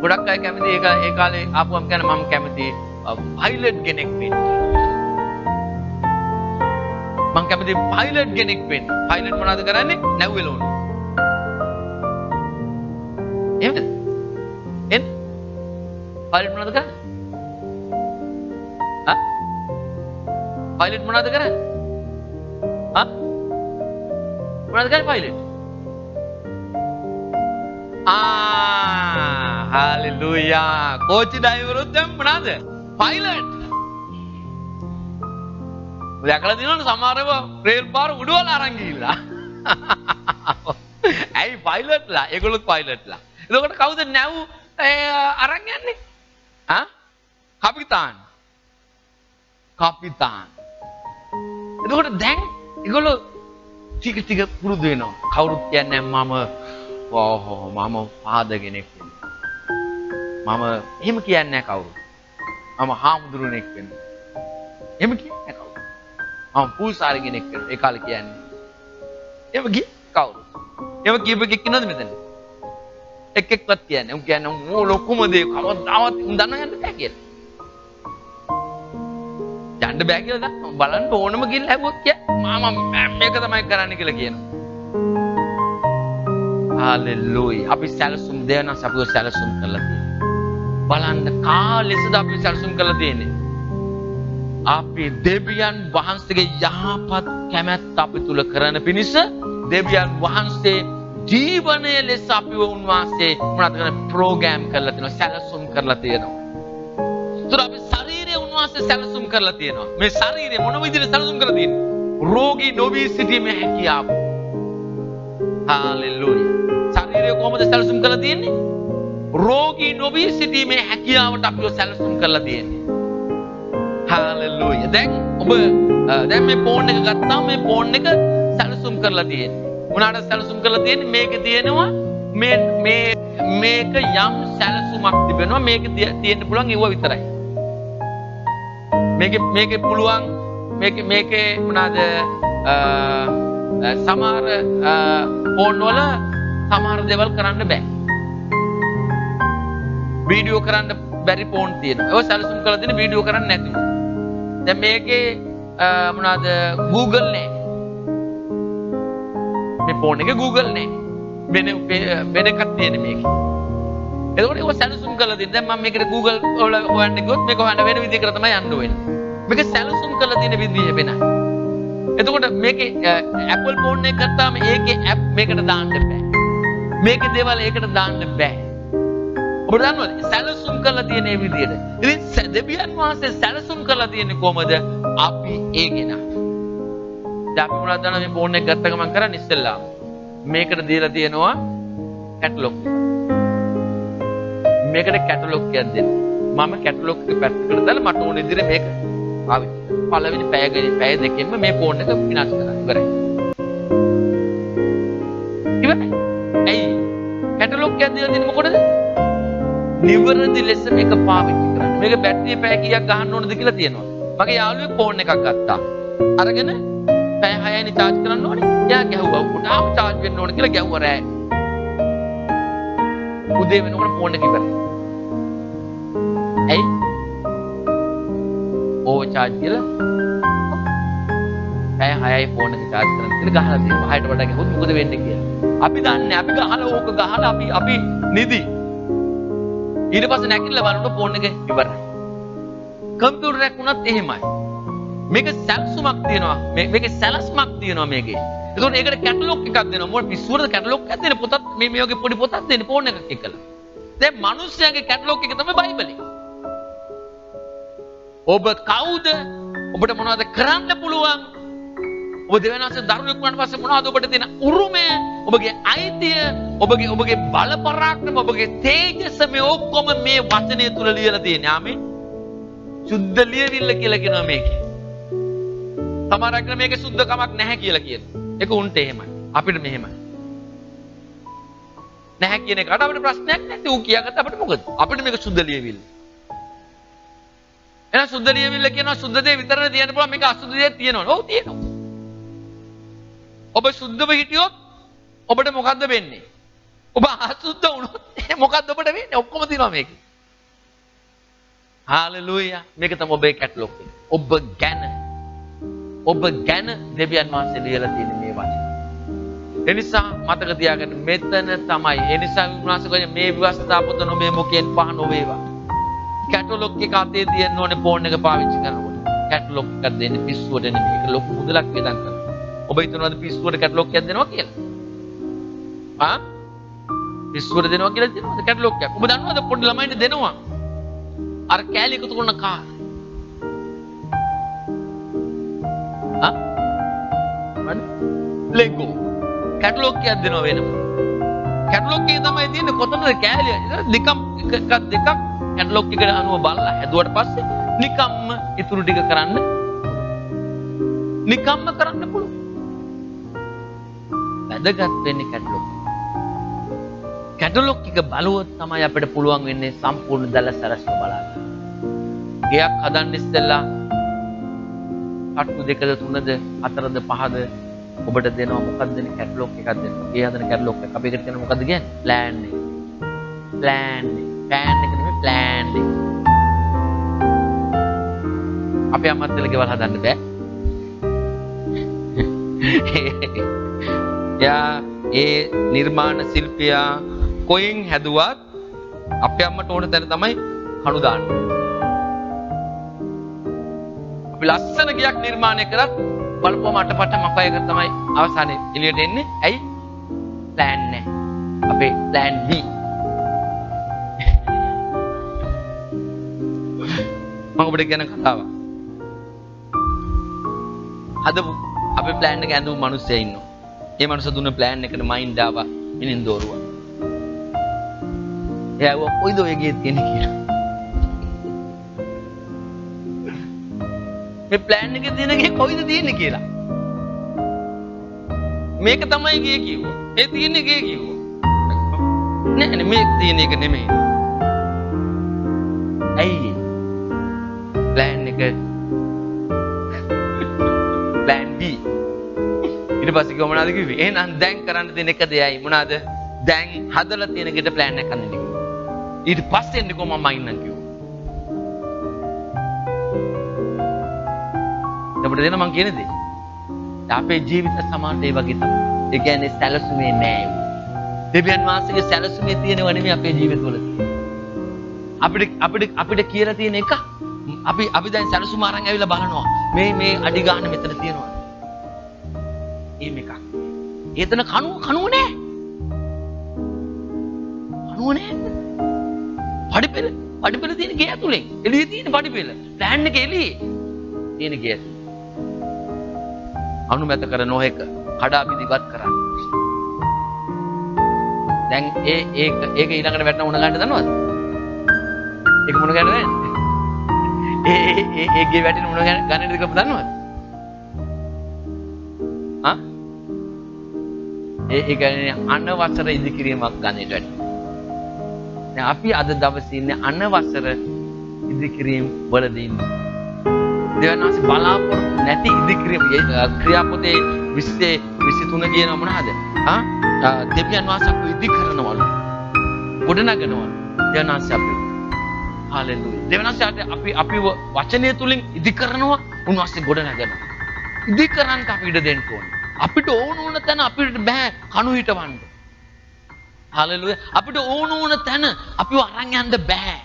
[SPEAKER 1] ගොඩක් අය කැමති ඒ කාලේ ආපුවම කියන මම කැමති පයිලට් කෙනෙක් වෙන්න. මම කැමති පයිලට් කෙනෙක් වෙන්න. පයිලට් මොනවද කරන්නේ? නැව්වෙලෝන. එහෙමද? එන් පයිලට් මොනවද කරන්නේ? ආ? පයිලට් මොනවද කරන්නේ? ආ? මොනවද කරන්නේ පයිලට්? හalleluya. කෝච්චි ඩ්‍රයිවරුත් දැන් මොනවාද? පයිලට්. දැකලා තියෙනවනේ සමහරව රේල් පාර උඩවල අරන් ගිහිල්ලා. ඇයි පයිලට්ලා? ඒගොල්ලොත් පයිලට්ලා. එතකොට කවුද නැව් අරන් යන්නේ? ආ? කපිතාන්. එතකොට දැන් ඒගොල්ලෝ ටික පුරුදු වෙනවා. කවුරුත් කියන්නේ මම පාද කෙනෙක් වෙන්න. මම එහෙම කියන්නේ නැහැ කවුරු. මම හාමුදුරුවෙක් වෙන්න. එහෙම කියන්නේ නැහැ කවුරු. මම පූසාරි කෙනෙක් වෙන්න. ඒ කාලේ කියන්නේ. එහෙම කිය කවුරු. එහෙම කීප එකක් ඉන්නවද මෙතන? එක්කවත් කියන්නේ. උන් කියන්නේ ඕ ලොකුම දේ කවදාවත් උන් දන්න යන්න බෑ කියලා. යන්න බෑ කියලා දන්න. බලන්න ඕනම ගිහින් හැවුවොත් කිය. මම මේක තමයි කරන්න කියලා කියනවා. හalleluya. අපි සැලසුම් දෙනවා අපිව සැලසුම් කරලා තියෙනවා. බලන්න කාලෙසද අපි සැලසුම් කරලා තියෙන්නේ. අපි දෙවියන් වහන්සේගේ යහපත් කැමැත්ත අපි තුල කරන පිණිස දෙවියන් වහන්සේ ජීවනයේ ලෙස අපිව උන්වහන්සේ මොනවද කරන්නේ? ප්‍රෝග්‍රෑම් කරලා තියෙනවා, සැලසුම් කරලා තියෙනවා. ඒතර අපි ශරීරය උන්වහන්සේ සැලසුම් කරලා තියෙනවා. මේ ශරීරය මොන විදිහට සැලසුම් කරලා තියෙන්නේ? රෝගී නොවී සිටීමේ හැකියාව. හalleluya. ශරීරය කොහොමද සැලසුම් කරලා තියෙන්නේ? රෝගී නොවී සිටීමේ හැකියාවට අපිව සැලසුම් කරලා තියෙන්නේ. හalleluya. දැන් ඔබ දැන් මේ ෆෝන් එක ගත්තාම මේ ෆෝන් එක සැලසුම් කරලා තියෙන්නේ. මොනවාට සැලසුම් කරලා තියෙන්නේ? මේකේ තියෙනවා මේක යම් සැලසුමක් තිබෙනවා. මේක තියෙන්න පුළුවන් ඒව විතරයි. මේකේ පුළුවන් මේකේ මොනවාද සමහර ෆෝන් වල සමහර දේවල් කරන්න බෑ. වීඩියෝ කරන්න බැරි ෆෝන් තියෙනවා. ඒක සැලසුම් කරලා තියෙන වීඩියෝ කරන්න නැතිව. දැන් මේකේ මොනවාද Google නෑ. මේ ෆෝන් එකේ Google නෑ. වෙන එකක් තියෙන මේකේ. එතකොට ඒක සැලසුම් කරලා තියෙන. දැන් මම මේකට Google වල හොයන්න ගියොත් මේක හොයන්න වෙන විදිහකට තමයි යන්න වෙන්නේ. මේක සැලසුම් කරලා තියෙන විදිහ වෙනයි. එතකොට මේකේ Apple ෆෝන් එක ගත්තාම ඒකේ ඇප් මේකට දාන්න බෑ. මේකේ දේවල් ඒකට දාන්න බෑ. ඔබ දන්නවද? සැලසුම් කරලා තියෙන මේ විදිහට. ඉතින් දෙවියන් වහන්සේ සැලසුම් කරලා තියෙන්නේ කොහමද? අපි ඒ කෙනා. දැන් අපි මොනවද දන්නවද මේ ෆෝන් එක ගත්ත ගමන් කරන්නේ ඉස්සෙල්ලා මේකට දීලා තියෙනවා කැටලොග්. මේකට කැටලොග් එකක් දෙන්න. මම කැටලොග් එක පැත්තකට දාලා මට ඕන විදිහට මේක පාවිච්චි කරනවා. පළවෙනි පැය දෙකෙන්ම මේ ෆෝන් එක විනාශ කරනවා. ඉවරයි. ඉවරයි. ඇයි? කැටලොග් එක දීලා දෙන්නේ මොකටද? නිවැරදි ලෙස මේක පාවිච්චි කරන්න. මේක බැටරිය පැය කීයක් ගහන්න ඕනද කියලා තියෙනවා. මගේ යාළුවෙක් ෆෝන් එකක් ගත්තා. අරගෙන පැය 6යිනි charge කරන්න ඕනේ. එයා ගැහුවා. උඩාම charge වෙන්න ඕනේ කියලා ගැහුවා රෑ. උදේ වෙනකොට ෆෝන් එක ඉවරයි. ඇයි? ඕවර් charge කියලා පැය 6යි ෆෝන් එක charge කරන්න කියලා ගහලා තියෙනවා. 6ට වඩා ගියොත් මොකද වෙන්නේ කියලා. අපි දන්නේ අපි ගහලා ඕක ගහලා අපි නිදි. ඊට පස්සේ නැගිටලා බලනකොට ෆෝන් එක ඉවරයි. කම්පියුටර් එක උනත් එහෙමයි. මේක සැලසුමක් තියෙනවා. මේකේ සැලස්මක් තියෙනවා මේකේ. ඒකෝට ඒකට කැටලොග් එකක් දෙනවා. මොකද පිස්සුවරද කැටලොග් එකක් දෙන්නේ පොතත් මේ වගේ පොඩි පොතක් දෙන්නේ ෆෝන් එකක් එක්කලා. දැන් මිනිස්යාගේ කැටලොග් එක තමයි බයිබලේ. ඔබ කවුද? ඔබට මොනවද කරන්න පුළුවන්? ඔබ දෙවියන්වහන්සේ දරුවෙක් වුණාට පස්සේ මොනවද ඔබට තියෙන උරුමය? ඔබගේ අයිතිය, ඔබගේ බල පරාක්‍රම, ඔබගේ තේජස මේ ඔක්කොම මේ වචනය තුල ලියලා තියෙනවා. ආමේ. සුද්ධ ලියවිල්ල කියලා කියනවා මේකේ. සමහරක් මේකේ සුද්ධකමක් නැහැ කියලා කියනවා. ඒක උන්ට එහෙමයි. අපිට මෙහෙමයි. නැහැ කියන එකට අපිට ප්‍රශ්නයක් නැති. ඌ කියාගත්ත අපිට මොකද? අපිට මේක සුද්ධ ලියවිල්ල. එහෙනම් සුද්ධ ලියවිල්ල කියනවා සුද්ධ දේ විතරනේ තියෙන්න පුළුවන්. මේක අසුද්ධ දේ තියෙනවා. ඔව් තියෙනවා. ඔබ සුද්ධව හිටියොත් ඔබට මොකද්ද වෙන්නේ? ඔබ අසුද්ධ වුණොත් මොකද්ද ඔබට වෙන්නේ? ඔක්කොම තියෙනවා මේකේ. හාලෙලූයා. මේක තමයි ඔබේ කැටලොග් එක. ඔබ ගැන දෙවියන් වහන්සේ ලියලා තියෙන මේ වචන. ඒ නිසා මතක තියාගන්න මෙතන තමයි. ඒ නිසා විශ්වාස කරගෙන මේ විවස්ථා පොත නොමේ මොකෙන් පහ නොවේවා. කැටලොග් එක අතේ තියෙන්න ඕනේ ෆෝන් එක පාවිච්චි කරනකොට. කැටලොග් එකක් දෙන්නේ පිස්සුවට නෙමෙයි. ඒක ලොකු මුදලක් වේදන් කරනවා. ඔබ හිතනවාද පිස්සුවට කැටලොග් එකක් දෙනවා කියලා? පිස්සුවට දෙනවා කියලා දෙනවද කැටලොග් එකක්? ඔබ දන්නවද පොඩි ළමයින්ට දෙනවා? අර කෑලි එකතු කරන කාර්. ලෙගෝ කැටලොග් එකක් දෙනවා වෙනම. කැටලොග් එකේ තමයි තියෙන්නේ කොතනද කෑලි දෙකක් කැටලොග් එකට අනුව බලලා හැදුවට පස්සේ නිකම්ම ඉතුරු ටික කරන්න පුළුවන්. වැදගත් වෙන්නේ කැටලොග්. කැටලොග් එක බලුවොත් තමයි අපිට පුළුවන් වෙන්නේ සම්පූර්ණ දල සරස්ව බලන්න. ගයක් හදන්න ඉස්සෙල්ලා කට්ටු දෙකද තුනද හතරද පහද ඔබට දෙනවා මොකක්ද දෙන්නේ කැටලොග් එකක් දෙනවා. ගේ හදන කැටලොග් එක. අපි එකට කියනවා මොකද්ද කියන්නේ? ප්ලෑන් එක. ප්ලෑන් එක නෙමෙයි ප්ලෑන් එක. අපි අම්මත්ලා ගෙවල් හදන්න බෑ. ඒ නිර්මාණ ශිල්පියා කොයින් හැදුවත් අපේ අම්මට ඕන තැන තමයි කණු දාන්නේ. අපි ලස්සන ගයක් නිර්මාණය කරත් බලපුවම අටපට මපයක තමයි අවසානයේ එළියට එන්නේ. ඇයි? ප්ලෑන් නැහැ. අපේ ප්ලෑන් B. මම ඔබට කියන කතාව. හදපු අපේ ප්ලෑන් එක ඇඳපු මිනිස්සෙක් ඉන්නවා. ඒ මිනිස්සු දුන්න ප්ලෑන් එකට මයින්ඩ් ආවා මිනින් දෝරුවා. එයා කොයිද ඔය ගේ තියෙන්නේ කියලා. මේ ප්ලෑන් එකේ තියෙන ගේ කොයිද තියෙන්නේ කියලා. මේක තමයි ගේ කිව්වා. ඒ තියෙන්නේ ගේ කිව්වා. නෑ මේක තියෙන එක නෙමෙයි. ඇයි? ප්ලෑන් එක ප්ලෑන් B. ඊට පස්සේ කිව්ව මොනවද කිව්වේ? එහෙනම් දැන් කරන්න තියෙන එක දෙයයි මොනවද? දැන් හදලා තියෙන ගෙට ප්ලෑන් එකක් ගන්න කිව්වා. ඊට පස්සේ එන්නේ කොහොම මම ඉන්නම් කිව්වා. අපිට දෙන මං කියන දේ. අපේ ජීවිත සමානට ඒ වගේ තමයි. ඒ කියන්නේ සැලසුමේ නෑ. දෙවියන් වහන්සේගේ සැලසුමේ තියෙනව නෙමෙයි අපේ ජීවිතවල තියෙන්නේ. අපිට කියලා තියෙන එක අපි දැන් සැලසුම අරන් ඇවිල්ලා බලනවා. මේ අඩි ගන්න මෙතන තියෙනවා. එහෙම එකක්. ඒතන කණුව නෑ. කණුව නෑ. පඩිපෙළ තියෙන ගේ ඇතුලේ. එළියේ තියෙන පඩිපෙළ. ප්ලෑන් එක එළියේ තියෙන ගේ. අනුමත කර නොහැක කඩා බිඳිවත් කරන්න. දැන් ඒක ඊළඟට වැටෙන උණ ගන්න දන්නවද? ඒක මොන ගැනද? ඒ ගේ වැටෙන මොන ගණනද කියලා දන්නවද? ආ? ඒ කියන්නේ අනවසර ඉදිකිරීමක් ගණනට වැටෙන. දැන් අපි අද දවසේ ඉන්නේ අනවසර ඉදිකිරීම වලදී ඉන්නේ. දෙවනාසි බලාපොරොත්තු නැති ඉදිකිරීම ක්‍රියාපොතේ 23 කියන මොනවාද? දෙවියන් වහන්සේ අපි ඉදි කරනවලු. ගොඩනගනවලු. දෙවනාසි අපි. හාලෙලූයා. දෙවනාසි අපි වචනය තුලින් ඉදි කරනවා උන්වහන්සේ ගොඩනගනවා. ඉදි කරන්න අපි ඉඩ දෙන්න ඕනේ. අපිට ඕන තැන අපිට බෑ කණු හිටවන්න. හාලෙලූයා. අපිට ඕන තැන අපිව අරන් යන්න බෑ.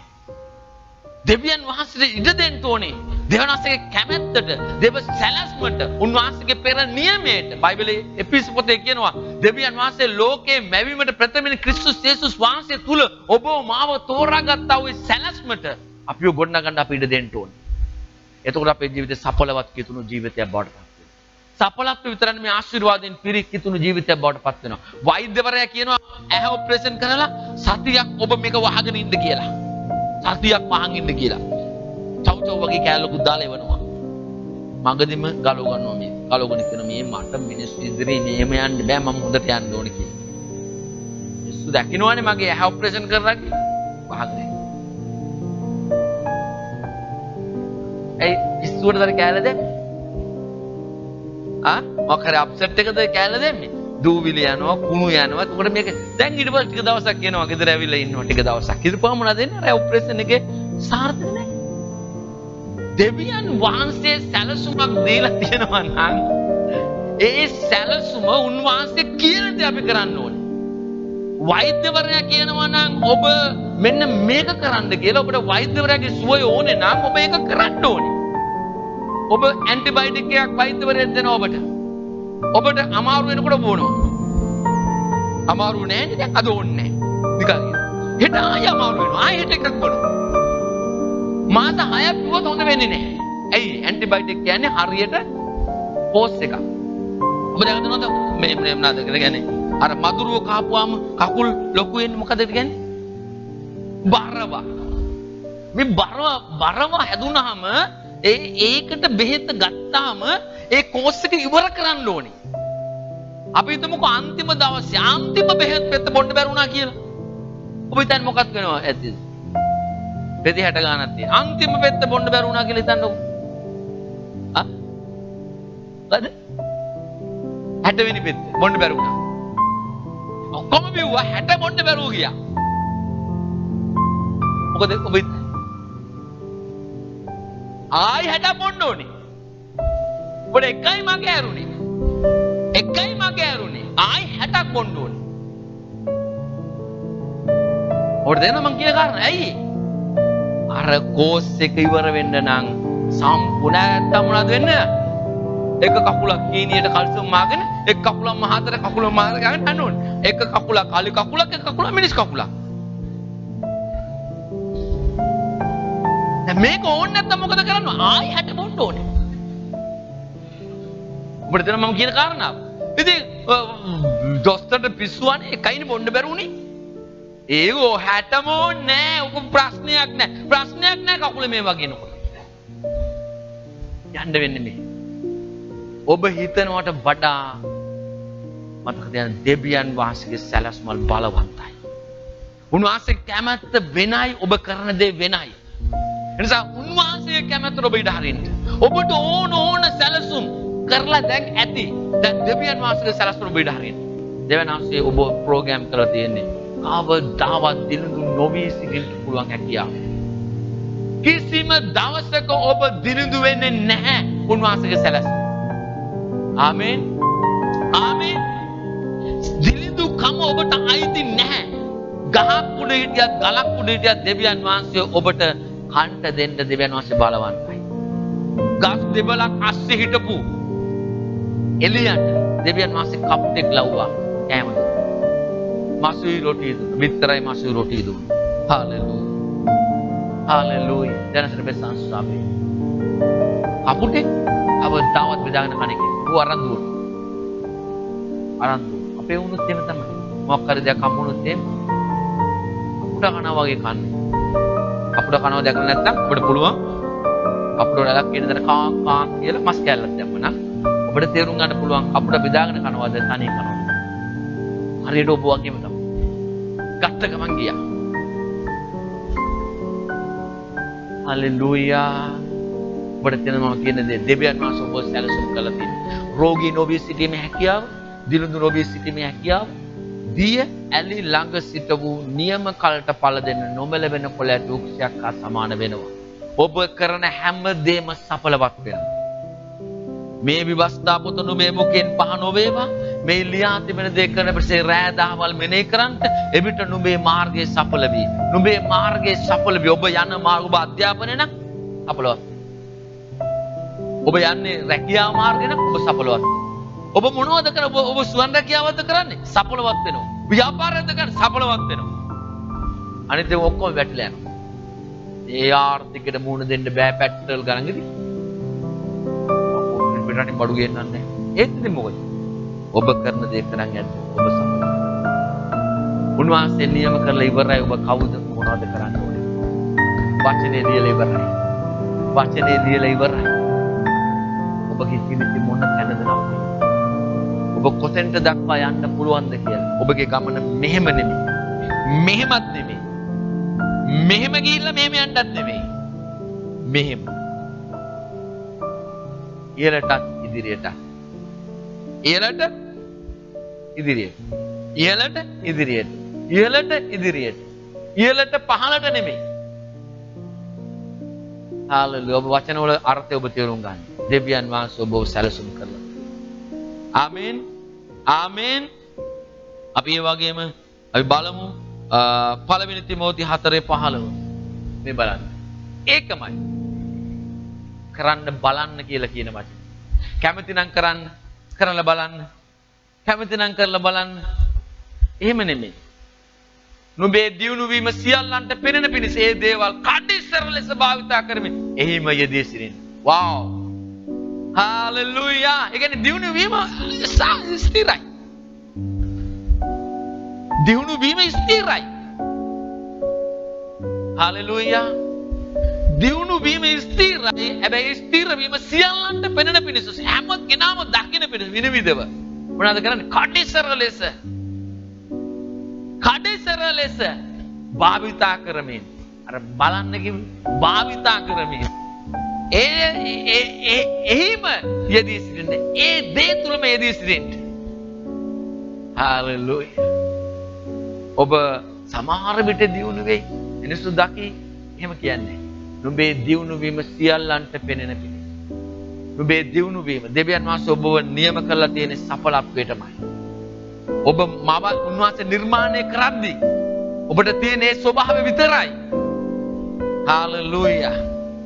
[SPEAKER 1] දෙවියන් වහන්සේට ඉඩ දෙන්න ඕනේ. දෙවියන්වහන්සේගේ කැමැත්තට, දෙව සැලැස්මට, උන්වහන්සේගේ පෙර නියමයට. බයිබලයේ එපිස පොතේ කියනවා දෙවියන් වහන්සේ ලෝකේ මැවීමට ප්‍රථමයෙන් ක්‍රිස්තුස් යේසුස් වහන්සේ තුල ඔබව මාව තෝරාගත්තා වූ සැලැස්මට අපිව ගොඩනගන්න අපි ඉඩ දෙන්න ඕනේ. එතකොට අපේ ජීවිතේ සඵලවත් කිතුණු ජීවිතයක් බවට පත් වෙනවා. සඵලත්ව විතරනේ මේ ආශිර්වාදයෙන් පිරි කිතුණු ජීවිතයක් බවට පත් වෙනවා. වෛද්‍යවරයා කියනවා ඇහැ ඔපරේෂන් කරලා සතියක් ඔබ මේක වහගෙන ඉන්න කියලා. සතියක් වහන් ඉන්න කියලා. චව් වගේ කෑල්ලකුත් දාලා එවනවා. මගදීම ගලව ගන්නවා මේ. ගලවගෙන කියන මේ මට මිනිස්සු ඉදිරියේ නේම යන්න බෑ මම හොඳට යන්න ඕනේ කියලා. මිනිස්සු දකින්නවනේ මගේ ඇහැ ඔපරේෂන් කරලා වහගෙන. ඒ පිස්සුවට දර කෑල්ල දැම්මේ. මොකක් හරි අප්සෙට් එකද කෑල්ල දැම්මේ. දූවිලි යනවා කුණු යනවා. එතකොට මේක දැන් ඊට පස්සේ ටික දවසක් කියනවා ගෙදර ඇවිල්ලා ඉන්නවා ටික දවසක්. ඊටපස්සේ මොනවද වෙන්නේ? අර ඔපරේෂන් එකේ සාර්ථක නැහැ. දෙවියන් වහන්සේ සැලසුමක් දීලා තියෙනවා නම් ඒ සැලසුම උන්වහන්සේ කියන දේ අපි කරන්න ඕනේ. වෛද්‍යවරයා කියනවා නම් ඔබ මෙන්න මේක කරන්න කියලා ඔබට වෛද්‍යවරයාගේ සුවය ඕනේ නම් ඔබ ඒක කරන්න ඕනේ. ඔබ ඇන්ටිබයොටික් එකක් වෛද්‍යවරයෙක් දෙනවා ඔබට. ඔබට අමාරු වෙනකොට බොනවා. අමාරු නෑ නේද? අද ඕනේ නෑ. නිකන්. හෙට ආය අමාරු වෙනවා. ආය හෙට එකක් බොනවා. මාස 6ක් දුවත් හොඳ වෙන්නේ නැහැ. ඇයි? ඇන්ටිබයොටික් කියන්නේ හරියට පෝස් එකක්. ඔබ දැකලා තියෙනවද මේ මොනවාද කියන්නේ? අර මදුරුව කාපුවාම කකුල් ලොකු වෙන්නේ මොකද කියන්නේ? බරව. මේ බරව හැදුනහම ඒකට බෙහෙත ගත්තාම ඒ කෝස් එක ඉවර කරන්න ඕනේ. අපි හිතමුකෝ අන්තිම දවසේ අන්තිම බෙහෙත් පෙත්ත බොන්න බැරුණා කියලා. ඔබ හිතන්නේ මොකක්ද වෙනව ඇද්ද? පෙති 60 ගානක් තියෙන. අන්තිම පෙත්ත බොන්න බැරුණා කියලා හිතන්නකො. මොකද? 60 වෙනි පෙත්ත බොන්න බැරුණා. ඔක්කොම බිව්වා 60 බොන්න බැරුව ගියා. මොකද ඔබ ආයි 60 බොන්න ඕනේ. ඔබ එකයි මගේ ඇරුණේ. එකයි මගේ ඇරුණේ. ආයි 60ක් බොන්න ඕනේ. ඔර දෙන්න මං කියන කාරණා ඇයි? අර කෝස් එක ඉවර වෙන්න නම් සම්පූර්ණ නැත්තම් මොනවද වෙන්නේ? එක කකුලක් කීනියට කල්සියම් මාගෙන එක කකුලක් මහතර කකුල මාගෙන ගන්න ඕනේ. එක කකුලක් කාලි කකුලක් එක කකුලක් මිනිස් කකුලක්. දැන් මේක ඕනේ නැත්තම් මොකද කරන්නේ? ආයි 60 බොන්න ඕනේ. ඔබට දෙන්න මම කියන කාරණාව. ඉතින් දොස්තරට පිස්සුවනේ එකයිනේ බොන්න බැරුණේ. ඒගෝ 60ම නෑ. ඔක ප්‍රශ්නයක් නෑ. ප්‍රශ්නයක් නෑ කකුලේ මේ වගේනකොට. යන්න වෙන්නේ මේ. ඔබ හිතනවට වඩා මතක තියාගන්න දෙවියන් වහන්සේගේ සැලැස්මල් බලවන්තයි. උන්වහන්සේ කැමැත්ත වෙනයි ඔබ කරන දේ වෙනයි. එනිසා උන්වහන්සේගේ කැමැත්තට ඔබ ඉඩ හරින්න. ඔබට ඕන සැලසුම් කරලා දැන් ඇති. දැන් දෙවියන් වහන්සේගේ සැලැස්මට ඔබ ඉඩ හරින්න. දෙවියන් වහන්සේ ඔබ ප්‍රෝග්‍රෑම් කරලා තියෙන්නේ. කවදාවත් දිනුදු නොවී සිටින්න පුළුවන් හැකියාව. කිසිම දවසක ඔබ දිනුදු වෙන්නේ නැහැ උන්වහන්සේගේ සැලැස්ම. ආමේන්. ආමේන්. දිනුදු කම ඔබට අයිති නැහැ. ගහක් උඩ හිටියත් ගලක් උඩ හිටියත් දෙවියන් වහන්සේ ඔබට කන්ට දෙන්න දෙවියන් වහන්සේ බලවන්තයි. ගස් දෙබලක් අස්සේ හිටපු එළියට දෙවියන් වහන්සේ කප්ටෙක් ලව්වා කෑම දුන්නා. මසුයි රොටි දුන්නා. විතරයි මසුයි රොටි දුන්නා. හාලෙලූයා. හාලෙලූයා. දැනසට බෙසන්ස්වාමී. අපුටේ අවදාවත් බෙදාගෙන කණේක. ඌ අරන් දුන්නා. අරන් දුන්නා. අපේ වුණොත් එහෙම තමයි. මොකක් හරි දෙයක් හම්බුනොත් එහෙම අපුට කනවා වගේ කන්නේ. අපුඩ කනවා දැකලා නැත්නම් ඔබට පුළුවන් අපුඩ වලක් කියන දර කා කා කියලා මස් කැල්ලක් දැම්මනම් ඔබට තේරුම් ගන්න පුළුවන් අපුඩ බෙදාගෙන කනවාද තනියෙන් කනවාද. හරියට ඔබ වගේම තමයි. ගත්ත ගමන් ගියා. හලෙලූයා. ඔබට තේරෙනවා මම කියන දේ දෙවියන් වහන්සේ ඔබ සැලසුම් කළා තියෙනවා. රෝගී නොවී සිටීමේ හැකියාව, දිනුදු නොවී සිටීමේ හැකියාව, දිය ඇලි ළඟ සිට වූ නියම කලට පළ දෙන්න නොමැලෙන කොළයට වෘක්ෂයක් හා සමාන වෙනවා. ඔබ කරන හැම දෙම සඵලවත් වෙනවා. මේ විවස්ථා පොත නුඹේ මුඛයෙන් පහ නොවේවා. මේ ලියා තිබෙන දේ කරන පස්සේ රෑ දහවල් මෙනෙහි කරන්ට එවිට නුඹේ මාර්ගයේ සඵල වී. නුඹේ මාර්ගයේ සඵල වී ඔබ යන මාර්ග ඔබ අධ්‍යාපනය නම් සඵලවත්. ඔබ යන්නේ රැකියාව මාර්ගේ නම් ඔබ සඵලවත්. ඔබ මොනවද කරන්නේ? ඔබ සුවන් රැකියාවද කරන්නේ? සඵලවත් වෙනවා. ව්‍යාපාරයද කරන්නේ? සඵලවත් වෙනවා. අනිත් ඒවා ඔක්කොම වැටලා යනවා. ඒ ආර්ථිකයට මුහුණ දෙන්න බෑ පැට්‍රල් ගණන් ඉදි. අපෝ පිටරටින් බඩු ගෙන්නන්නේ. ඒත් ඉතින් මොකද? ඔබ කරන දේ කරන් යන්න ඔබ සඵල. උන්වහන්සේ නියම කරලා ඉවරයි. ඔබ කවුද මොනවද කරන්න ඕනේ? වචනේ දීලා ඉවරයි. වචනේ දීලා ඉවරයි. ඔබගේ ජීවිතේ මොන තැනද නවතින්නේ? ඔබ කොතෙන්ද දක්වා යන්න පුළුවන්ද කියලා. ඔබගේ ගමන මෙහෙම නෙමෙයි. මෙහෙමත් නෙමෙයි. මෙහෙම ගිහිල්ලා මෙහෙම යන්නත් නෙමෙයි. මෙහෙම. ඉහළට ඉදිරියට. ඉහළට ඉදිරියට. ඉහළට ඉදිරියට. ඉහළට ඉදිරියට. ඉහළට පහළට නෙමෙයි. හාලෙලූයා. ඔබ වචන වල අර්ථය ඔබ තේරුම් ගන්න. දෙවියන් වහන්සේ ඔබව සැලසුම් කරලා. ආමෙන්. ආමෙන්. අපි ඒ වගේම අපි බලමු පළවෙනි තිමෝති 4:15. මේ බලන්න. ඒකමයි. කරන්න බලන්න කියලා කියන වචන. කැමති නම් කරන්න, කරලා බලන්න. කැමති නම් කරලා බලන්න. එහෙම නෙමෙයි. නුඹේ දියුණු වීම සියල්ලන්ට පෙනෙන පිණිස ඒ දේවල් කඩිස්සර ලෙස භාවිතා කරමින් එහිම යෙදී සිටින්න. වව්. හාලෙලූයා. ඒ කියන්නේ දියුණු වීම ස්ථිරයි. දියුණු වීම ස්ථිරයි. හාලෙලූයා. දියුණු වීම ස්ථිරයි. හැබැයි ස්ථිර වීම සියල්ලන්ට පෙනෙන පිණිස හැම කෙනාම දකින්න පිණිස විනිවිදව. මොනවද කරන්නේ? කඩිස්සර ලෙස. කඩිස්සර ලෙස භාවිතා කරමින් අර බලන්න කිව්ව භාවිතා කරමින් එහිම යෙදී සිටින්න. ඒ දේ තුලම යෙදී සිටින්න. හාලෙලූයා. ඔබ සමහර විට දියුණු වෙයි. මිනිස්සු දකි. එහෙම කියන්නේ. නුඹේ දියුණු වීම සියල්ලන්ට පෙනෙන පිණිස. නුඹේ දියුණු වීම දෙවියන් වහන්සේ ඔබව නියම කරලා තියෙන සඵලත්වයටමයි. ඔබ මව උන්වහන්සේ නිර්මාණය කරද්දී ඔබට තියෙන ඒ ස්වභාවය විතරයි. හාලෙලූයා.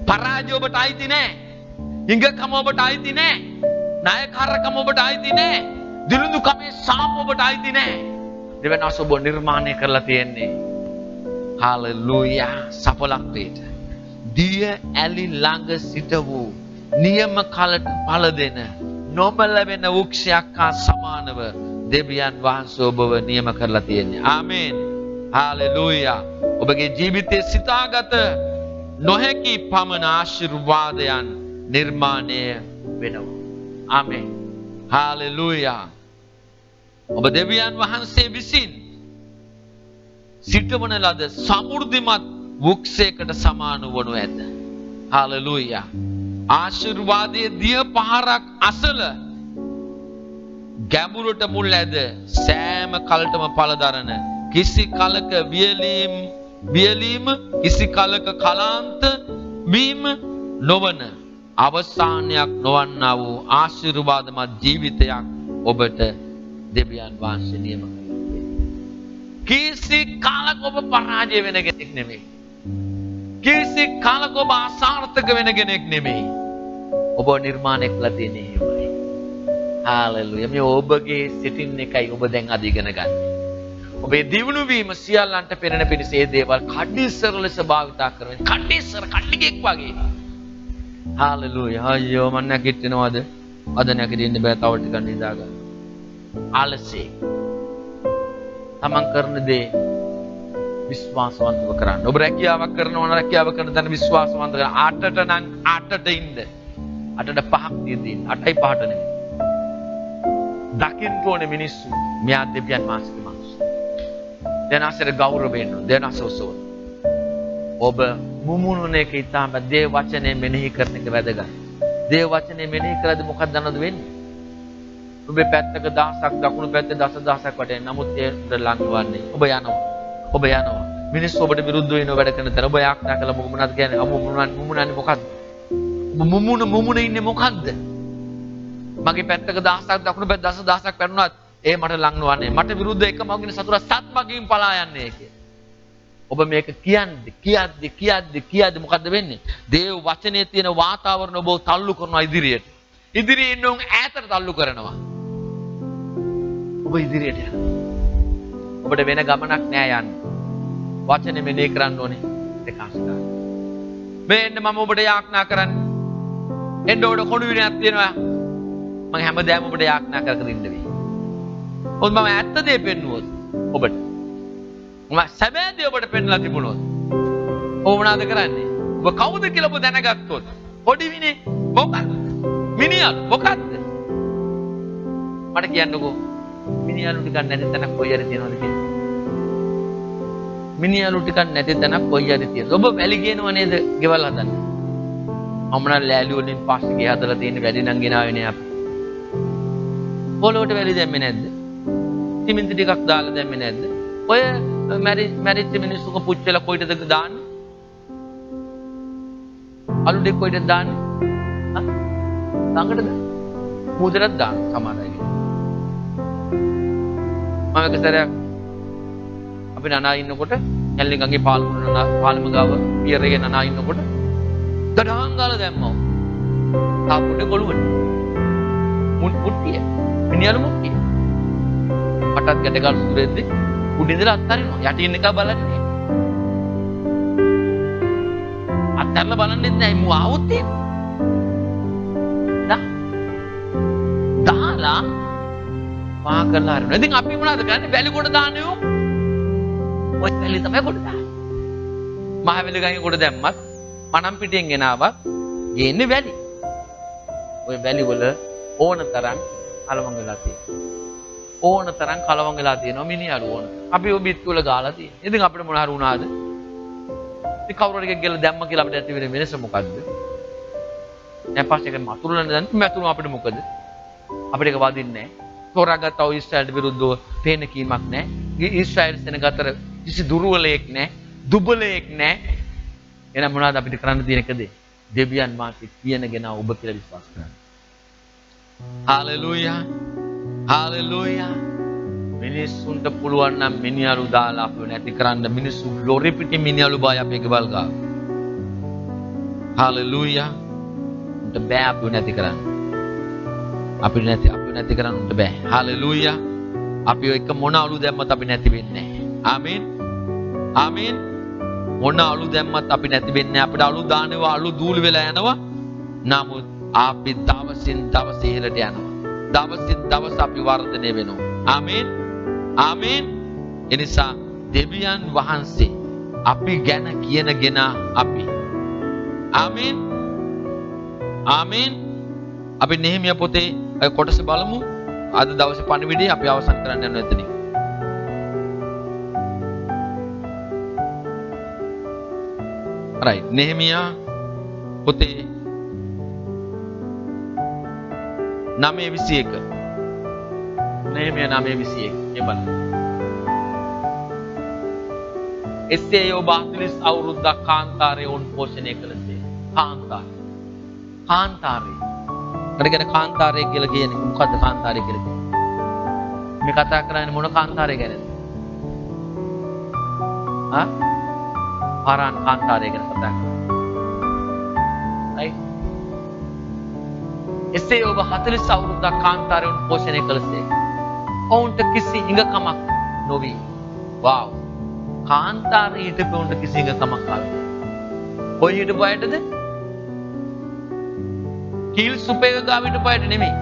[SPEAKER 1] පරාජය ඔබට අයිති නෑ. හිඟකම ඔබට අයිති නෑ. ණයකාරකම ඔබට අයිති නෑ. දිනුදුකමේ සාම ඔබට අයිති නෑ. දෙවියන් වහන්සේ ඔබ නිර්මාණය කරලා තියෙන්නේ. හාලෙලූයා. සඵලත්වයට. දිය ඇලි ළඟ සිට වූ නියම කලට පළ දෙන නොබලවෙන වෘක්ෂයක් හා සමානව දෙවියන් වහන්සේ ඔබව නියම කරලා තියෙන්නේ. ආමේන්. හාලෙලූයා. ඔබගේ ජීවිතයේ සිතාගත නොහැකි පමණ ආශිර්වාදයන් නිර්මාණය වෙනවා. ආමේන්. හාලෙලූයා. ඔබ දෙවියන් වහන්සේ විසින් සිටවන ලද සමෘද්ධිමත් වෘක්ෂයකට සමාන වනු ඇත. හාලෙලූයා. ආශිර්වාදයේ දිය පහරක් අසල ගැඹුරට මුල් ඇද සෑම කලටම පළදරන කිසි කලක වියලීම කිසි කලක කලාන්ත වීම නොවන අවසානයක් නොවන්නා වූ ආශිර්වාදමත් ජීවිතයක් ඔබට දෙවියන් වහන්සේ නියම කළා. කිසි කාලක ඔබ පරාජය වෙන කෙනෙක් නෙමෙයි. කිසි කාලක ඔබ අසාර්ථක වෙන කෙනෙක් නෙමෙයි. ඔබ නිර්මාණය කළා තියෙන්නේ එහෙමයි. හාලෙලූයා. මේ ඔබගේ සිටින් එකයි ඔබ දැන් අද ඉගෙන ගන්න. ඔබේ දියුණු වීම සියල්ලන්ට පෙනෙන පිණිස ඒ දේවල් කඩිස්සර ලෙස භාවිතා කරමින් කඩිස්සර කඩිගෙක් වගේ. හාලෙලූයා. අයියෝ මම නැගිටිනවද? අද නැගිටින්න බෑ. තව ටිකක් නිදා ගන්න. ආලසේ. තමන් කරන දේ විශ්වාසවන්තව කරන්න. ඔබ රැකියාවක් කරනවා නම් රැකියාව කරන තැන විශ්වාසවන්ත කරන්න. 8ට නම් 8ට ඉන්න. 8ට 5ක් තියෙද්දී 8යි 5ට නෙමෙයි. දකින්න ඕනේ මිනිස්සු. මෙයා දෙවියන් වහන්සේගේ මිනිස්සු. දෙනාසර ගෞරවයෙන් දෙනාසෝසෝ. ඔබ මුමුණුන එක ඉතාම දේව වචනේ මෙනෙහි කරන එක වැදගත්. දේව වචනේ මෙනෙහි කරද්දී මොකක්ද දන්නවද වෙන්නේ? ඔබේ පැත්තක 1000ක් දකුණු පැත්තේ 10000ක් වටේ. නමුත් ඒකට ලංවන්නේ. ඔබ යනවා. ඔබ යනවා. මිනිස්සු ඔබට විරුද්ධ වෙනව වැඩ කරන තැන ඔබ යාඥා කළා මොකද කියන්නේ? මුමුණන්නේ මොකද්ද? ඔබ මුමුණ ඉන්නේ මොකද්ද? මගේ පැත්තක 1000ක් දකුණු පැත්ත 10000ක් පැනුණාත් ඒ මට ලංවන්නේ. මට විරුද්ධ එකම වගේ සතුරා සත් මගින් පලා යන්නේ කියලා. ඔබ මේක කියද්දි මොකද්ද වෙන්නේ? දේව වචනේ තියෙන වාතාවරණ ඔබ තල්ලු කරනවා ඉදිරියට. ඉදිරියේ ඉන්න උන් ඈතට තල්ලු කරනවා. ඔබ ඉදිරියට යනවා. ඔබට වෙන ගමනක් නෑ යන්න. වචනේ මෙනේ කරන්න ඕනේ ප්‍රකාශ කරන්න. මෙන්න මම ඔබට යාඥා කරන්නේ. එන්න ඔබට කොණු විනයක් තියෙනවා. මම හැමදාම ඔබට යාඥා කර ඉන්න වෙයි. ඔබ මම ඇත්ත දේ පෙන්නුවොත් ඔබට මම සැබෑ දේ ඔබට පෙන්ලා තිබුණොත් ඔබ මොනවද කරන්නේ? ඔබ කවුද කියලා ඔබ දැනගත්තොත් පොඩි විනේ මොකක්ද? මිනිහා මොකක්ද? මට කියන්නකෝ මිනිහලු ටිකක් නැති තැනක් කොයි හරි තියනවද කියලා? මිනිහලු ටිකක් නැති තැනක් කොයි හරි තියනවද? ඔබ වැලි ගේනව නේද? ගෙවල් හදන්න. මම නම් ලෑලි වලින් පස්සේ ගේ හදලා තියෙන වැඩි නම් ගෙනාවේ නේ අපි. පොළොවට වැලි දැම්මේ නැද්ද? සිමෙන්ති ටිකක් දාලා දැම්මේ නැද්ද? ඔය මැරිච්ච මිනිස්සුක පුච්චලා කොයිටද දාන්නේ? අලු දෙක කොයිටද දාන්නේ? ළඟටද? මුදලක් දාන්න සමහර අය. මම එක සැරයක් අපි නනා ඉන්නකොට ඇල්ලිගඟේ පාලම ගාව පියර එකේ නනා ඉන්නකොට දඩහන් ගාලා දැම්මා. තාපුඩේ ගොළුවට. මුට්ටිය. මිනිහලු මුට්ටිය. පටත් ගැට ගල් සුරෙද්දි උඩින් ඉඳලා අත්තරිනවා. යටින් එක බලන්නේ. අත්තරලා බලන්නෙත් නෑ මු ආවොත් දාලා පා කරලා හරිනවා. ඉතින් අපි මොනවද කරන්නේ? වැලි කොට දාන්නේ උ. ඔය වැලි තමයි කොට දාන්නේ. මහ වැලි ගඟේ කොට දැම්මත් මනම් පිටින් ගෙනාවක් ගේන්නේ වැලි. ඔය වැලි වල ඕන තරම් කලවම් වෙලා තියෙනවා. ඕන තරම් කලවම් වෙලා තියෙනවා මිනිහලු ඕන. අපි ඔය බිත් වල ගාලා තියෙනවා. ඉතින් අපිට මොන හරි වුණාද? ඉතින් කවුරු හරි ගෙල්ල දැම්ම කියලා අපිට ඇති වෙන වෙනස මොකද්ද? දැන් පස්සේ ඒක මතුරුලන දැන් මතුරු අපිට මොකද? අපිට ඒක වදින්නේ නැහැ. තෝරාගත්තා ඔය ඊශ්‍රායලට විරුද්ධව පේන කීමක් නැහැ. ඊශ්‍රායල් සෙනග අතර කිසි දුර්වලයක් නැහැ. දුබලයක් නැහැ. එහෙනම් මොනවද අපිට කරන්න තියෙන එකද? දෙවියන් වහන්සේ කියනගෙන ඔබ කියලා විශ්වාස කරන්න. හාලෙලූයා. හාලෙලූයා. මිනිස්සුන්ට පුළුවන් නම් මිනිහලු දාලා අපිව නැති කරන්න මිනිස්සු ලොරි පිටි මිනිහලු බය අපේ ගෙවල් ගාව. හාලෙලූයා. උන්ට බෑ අපිව නැති කරන්න. අපිව නැති කරන්න උන්ට බෑ. හාලෙලූයා. අපි එක මොන අලු දැම්මත් අපි නැති වෙන්නේ නැහැ. ආමේන්. ආමේන්. මොන අලු දැම්මත් අපි නැති වෙන්නේ නැහැ. අපිට අලු දානවා අලු දූලි වෙලා යනවා. නමුත් අපි දවසින් දවස ඉහළට යනවා. දවසින් දවස අපි වර්ධනය වෙනවා. ආමේන්. ආමේන්. එනිසා දෙවියන් වහන්සේ අපි ගැන කියනගෙන අපි ආමේන්. ආමේන්. අපි නෙහෙමියා පොතේ කොටස බලමු. අද දවසේ පණිවිඩය අපි අවසන් කරන්න යනවා එතනින්. right නෙහෙමියා පොතේ 9:21 නෙහෙමියා 9:21 ඒ බලන්න. එසේ ඔබ 40 අවුරුද්දක් කාන්තාරේ වුන් පෝෂණය කළසේ. කාන්තාරේ. අරගෙන කාන්තාරේ කියලා කියන්නේ මොකද්ද කාන්තාරේ කියලා කියන්නේ? මේ කතා කරන්නේ මොන කාන්තාරේ ගැනද? පාරාන් කාන්තාරේ ගැන කතා කරන්නේ. එසේ ඔබ 40 අවුරුද්දක් කාන්තාරේ වුන් පෝෂණය කළසේ. ඔවුන්ට කිසි හිඟකමක් නොවි. වාව්. කාන්තාරේ හිටපොවුන්ට කිසි හිඟකමක් ආවේ. කොයි හිටපොයටද? කීල් සුපේක ගාව හිටපොයට නෙමෙයි.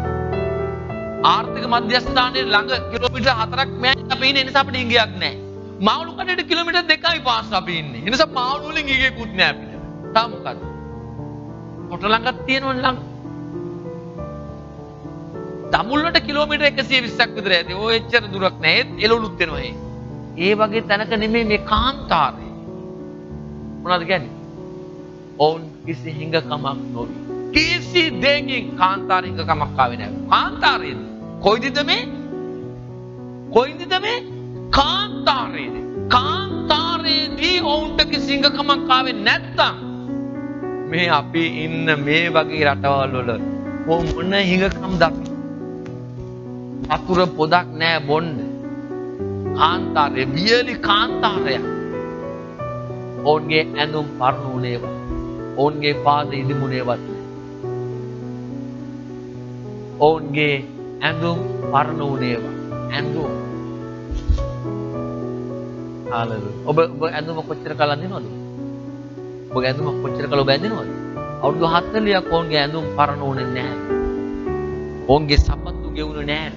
[SPEAKER 1] ආර්ථික මධ්‍යස්ථානයේ ළඟ කිලෝමීටර් 4ක් මෑන් අපි ඉන්නේ නිසා අපිට හිඟයක් නැහැ. මාළු කඩේට කිලෝමීටර් 2යි පාස් අපි ඉන්නේ. ඒ නිසා මාළු වලින් ගියේකුත් නෑ අපිට. තා මොකද? කොට ළඟක් තියෙනවනේ ළඟ. දඹුල් වලට කිලෝමීටර් 120ක් විතර ඇති. ඔය එච්චර දුරක් නෑ. ඒත් එළවලුත් වෙනවා ඒ. ඒ වගේ තැනක නෙමෙයි මේ කාන්තාරේ. මොනවද කියන්නේ? ඔවුන් කිසි හිඟකමක් නොවි. කිසි දෙයකින් කාන්තාර හිඟකමක් ආවේ නැහැ. කාන්තාරේද? කොයිදද මේ? කොයිදද මේ? කාන්තාරේද? කාන්තාරේදී ඔවුන්ට කිසි හිඟකමක් ආවේ නැත්තම් මේ අපි ඉන්න මේ වගේ රටවල් වල මොන හිඟකම්ද අපි? වතුර පොදක් නැහැ බොන්න. කාන්තාරේ වියලි කාන්තාරයක්. ඔවුන්ගේ ඇඳුම් පරණුනේවත් ඔවුන්ගේ පාද ඉදිමුණේවත් ඔවුන්ගේ ඇඳුම් පරණුනේවත් ඇඳුම් හාලෙලූයා. ඔබ ඇඳුම කොච්චර කාලක් දිනවද? ඔබ ඇඳුම කොච්චර කාලක් ඔබ ඇඳිනවද? අවුරුදු 40ක් ඔවුන්ගේ ඇඳුම් පරණුනේ නැහැ. ඔවුන්ගේ සපත්තු ගෙවුනේ නැහැ.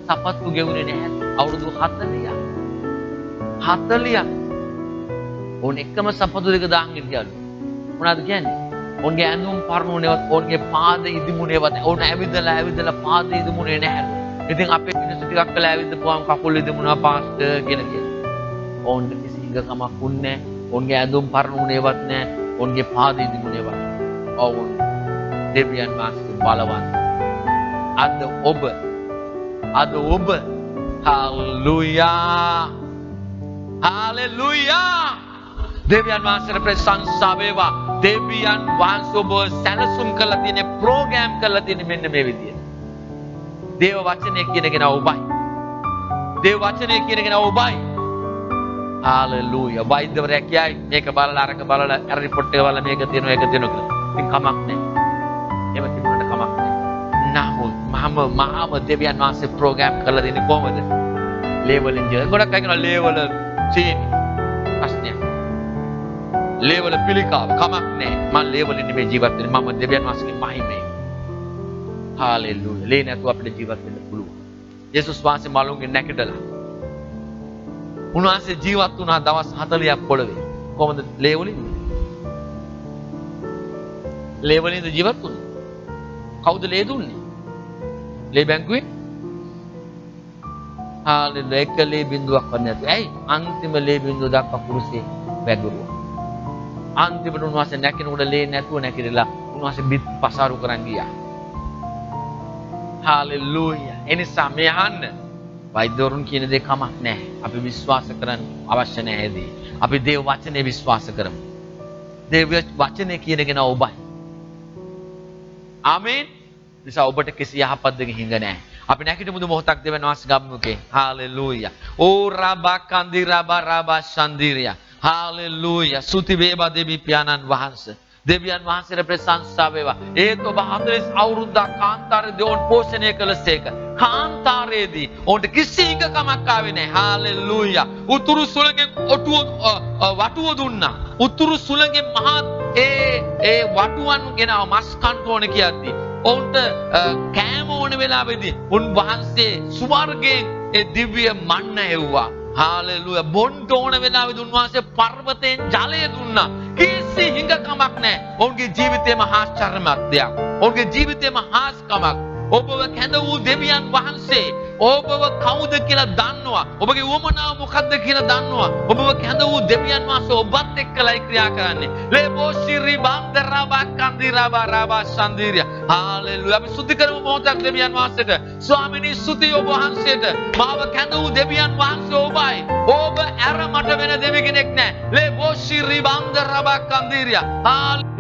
[SPEAKER 1] සපත්තු ගෙවුනේ නැහැ. අවුරුදු 40ක්. 40ක් ඔවුන් එකම සපතු දෙක දාන් ඉතියලු. මොනවද කියන්නේ? ඔවුන්ගේ ඇඳුම් පරණුනේවත් ඔවුන්ගේ පාද ඉදිමුනේවත් ඔවුන් ඇවිදලා පාද ඉදිමුනේ නැහැ. ඉතින් අපේ මිනිස්සු ටිකක් වෙලා ඇවිදපුවාම කකුල් ඉදිමුනවා පාස්ටර් කියලා. ඔවුන්ට කිසි හිඟකමක් වුන්නේ නැහැ. ඔවුන්ගේ ඇඳුම් පරණුනේවත් නැහැ. ඔවුන්ගේ පාද ඉදිමුනේවත්. ඔවුන් දෙවියන් වහන්සේ බලවත්. අද ඔබ හාලෙලූයා හාලෙලූයා දෙවියන් වහන්සේට ප්‍රශංසා වේවා. දෙවියන් වහන්සේ ඔබ සැලසුම් කරලා තියෙන ප්‍රෝග්‍රෑම් කරලා තියෙන මෙන්න මේ විදියට. දේව වචනය කියන කෙනා ඔබයි. දේව වචනය කියන කෙනා ඔබයි. හාලෙලූයා. වෛද්‍යවරයා කියයි මේක බලලා අරක බලලා අර රිපෝට් එක බලලා මේක තියෙනවා ඒක තියෙනවා කියලා. ඉතින් කමක් නැහැ. එහෙම තිබුණාට කමක් නැහැ. මහම දෙවියන් වහන්සේ ප්‍රෝග්‍රෑම් කරලා දෙන්නේ කොහොමද? ලේවල් ඉන්ජිනේර. ගොඩක් අය කියනවා ලේවල් සීනි. ප්‍රශ්නයක්. ලේවල පිළිකාව කමක් නැහැ. මම ලේවල නෙමෙයි ජීවත් වෙන්නේ. මම දෙවියන් වහන්සේගේ මහිමේ. හාලෙලූයා. ලේ නැතුව අපිට ජීවත් වෙන්න පුළුවන්. යේසුස් වහන්සේ මලුන්ගෙන් නැගිටලා. උන්වහන්සේ ජීවත් වුණා දවස් 40ක් පොළවේ. කොහොමද ලේවලින්ද? ලේවලින්ද ජීවත් වුණේ? කවුද ලේ දුන්නේ? ලේ බැංකුවේ? හාලෙලූයා. එක ලේ බිඳුවක් වත් නැතුව. ඇයි? අන්තිම ලේ බිඳුව දක්වා කුරුසේ වැගිරුවා. අන්තිමට උන්වහන්සේ නැකිනකොට ලේ නැතුව නැකිරලා උන්වහන්සේ බිත් පසාරු කරන් ගියා. හාලෙලූයා. එනිසා මේ අහන්න වෛද්‍යවරුන් කියන දේ කමක් නැහැ. අපි විශ්වාස කරන්න අවශ්‍ය නැහැ. අපි දේව වචනේ විශ්වාස කරමු. දේව වචනේ කියන කෙනා ඔබයි. ආමේන්. නිසා ඔබට කිසි යහපත් දෙයක් හිඟ නැහැ. අපි නැගිටමුද මොහොතක් දෙවියන් වහන්සේ ගම්මුකේ. හාලෙලූයා. ඕ රබා කන්දි රබා ශන්දිරියා. හාලෙලූයා. ස්තුති වේවා දෙවි පියාණන් වහන්සේ. දෙවියන් වහන්සේට ප්‍රශංසා වේවා. ඒත් ඔබ 40 අවුරුද්දක් කාන්තාරයේදී ඔවුන් පෝෂණය කළසේක. කාන්තාරයේදී ඔවුන්ට කිසි හිඟකමක් ආවේ නැහැ. හාලෙලූයා. උතුරු සුළඟෙන් වටුව දුන්නා. උතුරු සුළඟෙන් මහත් ඒ වටුවන් ගෙනාව මස් කන්ට ඕන කියද්දී ඔවුන්ට කෑම ඕන වෙලාවේදී උන්වහන්සේ ස්වර්ගයෙන් ඒ දිව්‍ය මන්න එව්වා. හාලෙලූයා. බොන්ට ඕන වෙලාවේදී උන්වහන්සේ පර්වතයෙන් ජලය දුන්නා. කිසි හිඟකමක් නැහැ. ඔවුන්ගේ ජීවිතේම ආශ්චර්යමත් දෙයක්. ඔවුන්ගේ ජීවිතේම හාස්කමක්. ඔබව කැඳ වූ දෙවියන් වහන්සේ ඔබව කවුද කියලා දන්නවා. ඔබගේ උවමනාව මොකද්ද කියලා දන්නවා. ඔබව කැඳ වූ දෙවියන් වහන්සේ ඔබත් එක්කලයි ක්‍රියා කරන්නේ. ලේබෝසිරි බන්දරබා කන්දිරබා සන්දිරිය. හාලෙලූයා. අපි ස්තුති කරමු මොහොතක් දෙවියන් වහන්සේට. ස්වාමිනී ස්තුති ඔබ වහන්සේට. මාව කැඳ වූ දෙවියන් වහන්සේ ඔබයි. ඔබ ඇර මට වෙන දෙවි කෙනෙක් නැහැ. ලේබෝසිරි බන්දරබා කන්දිරිය.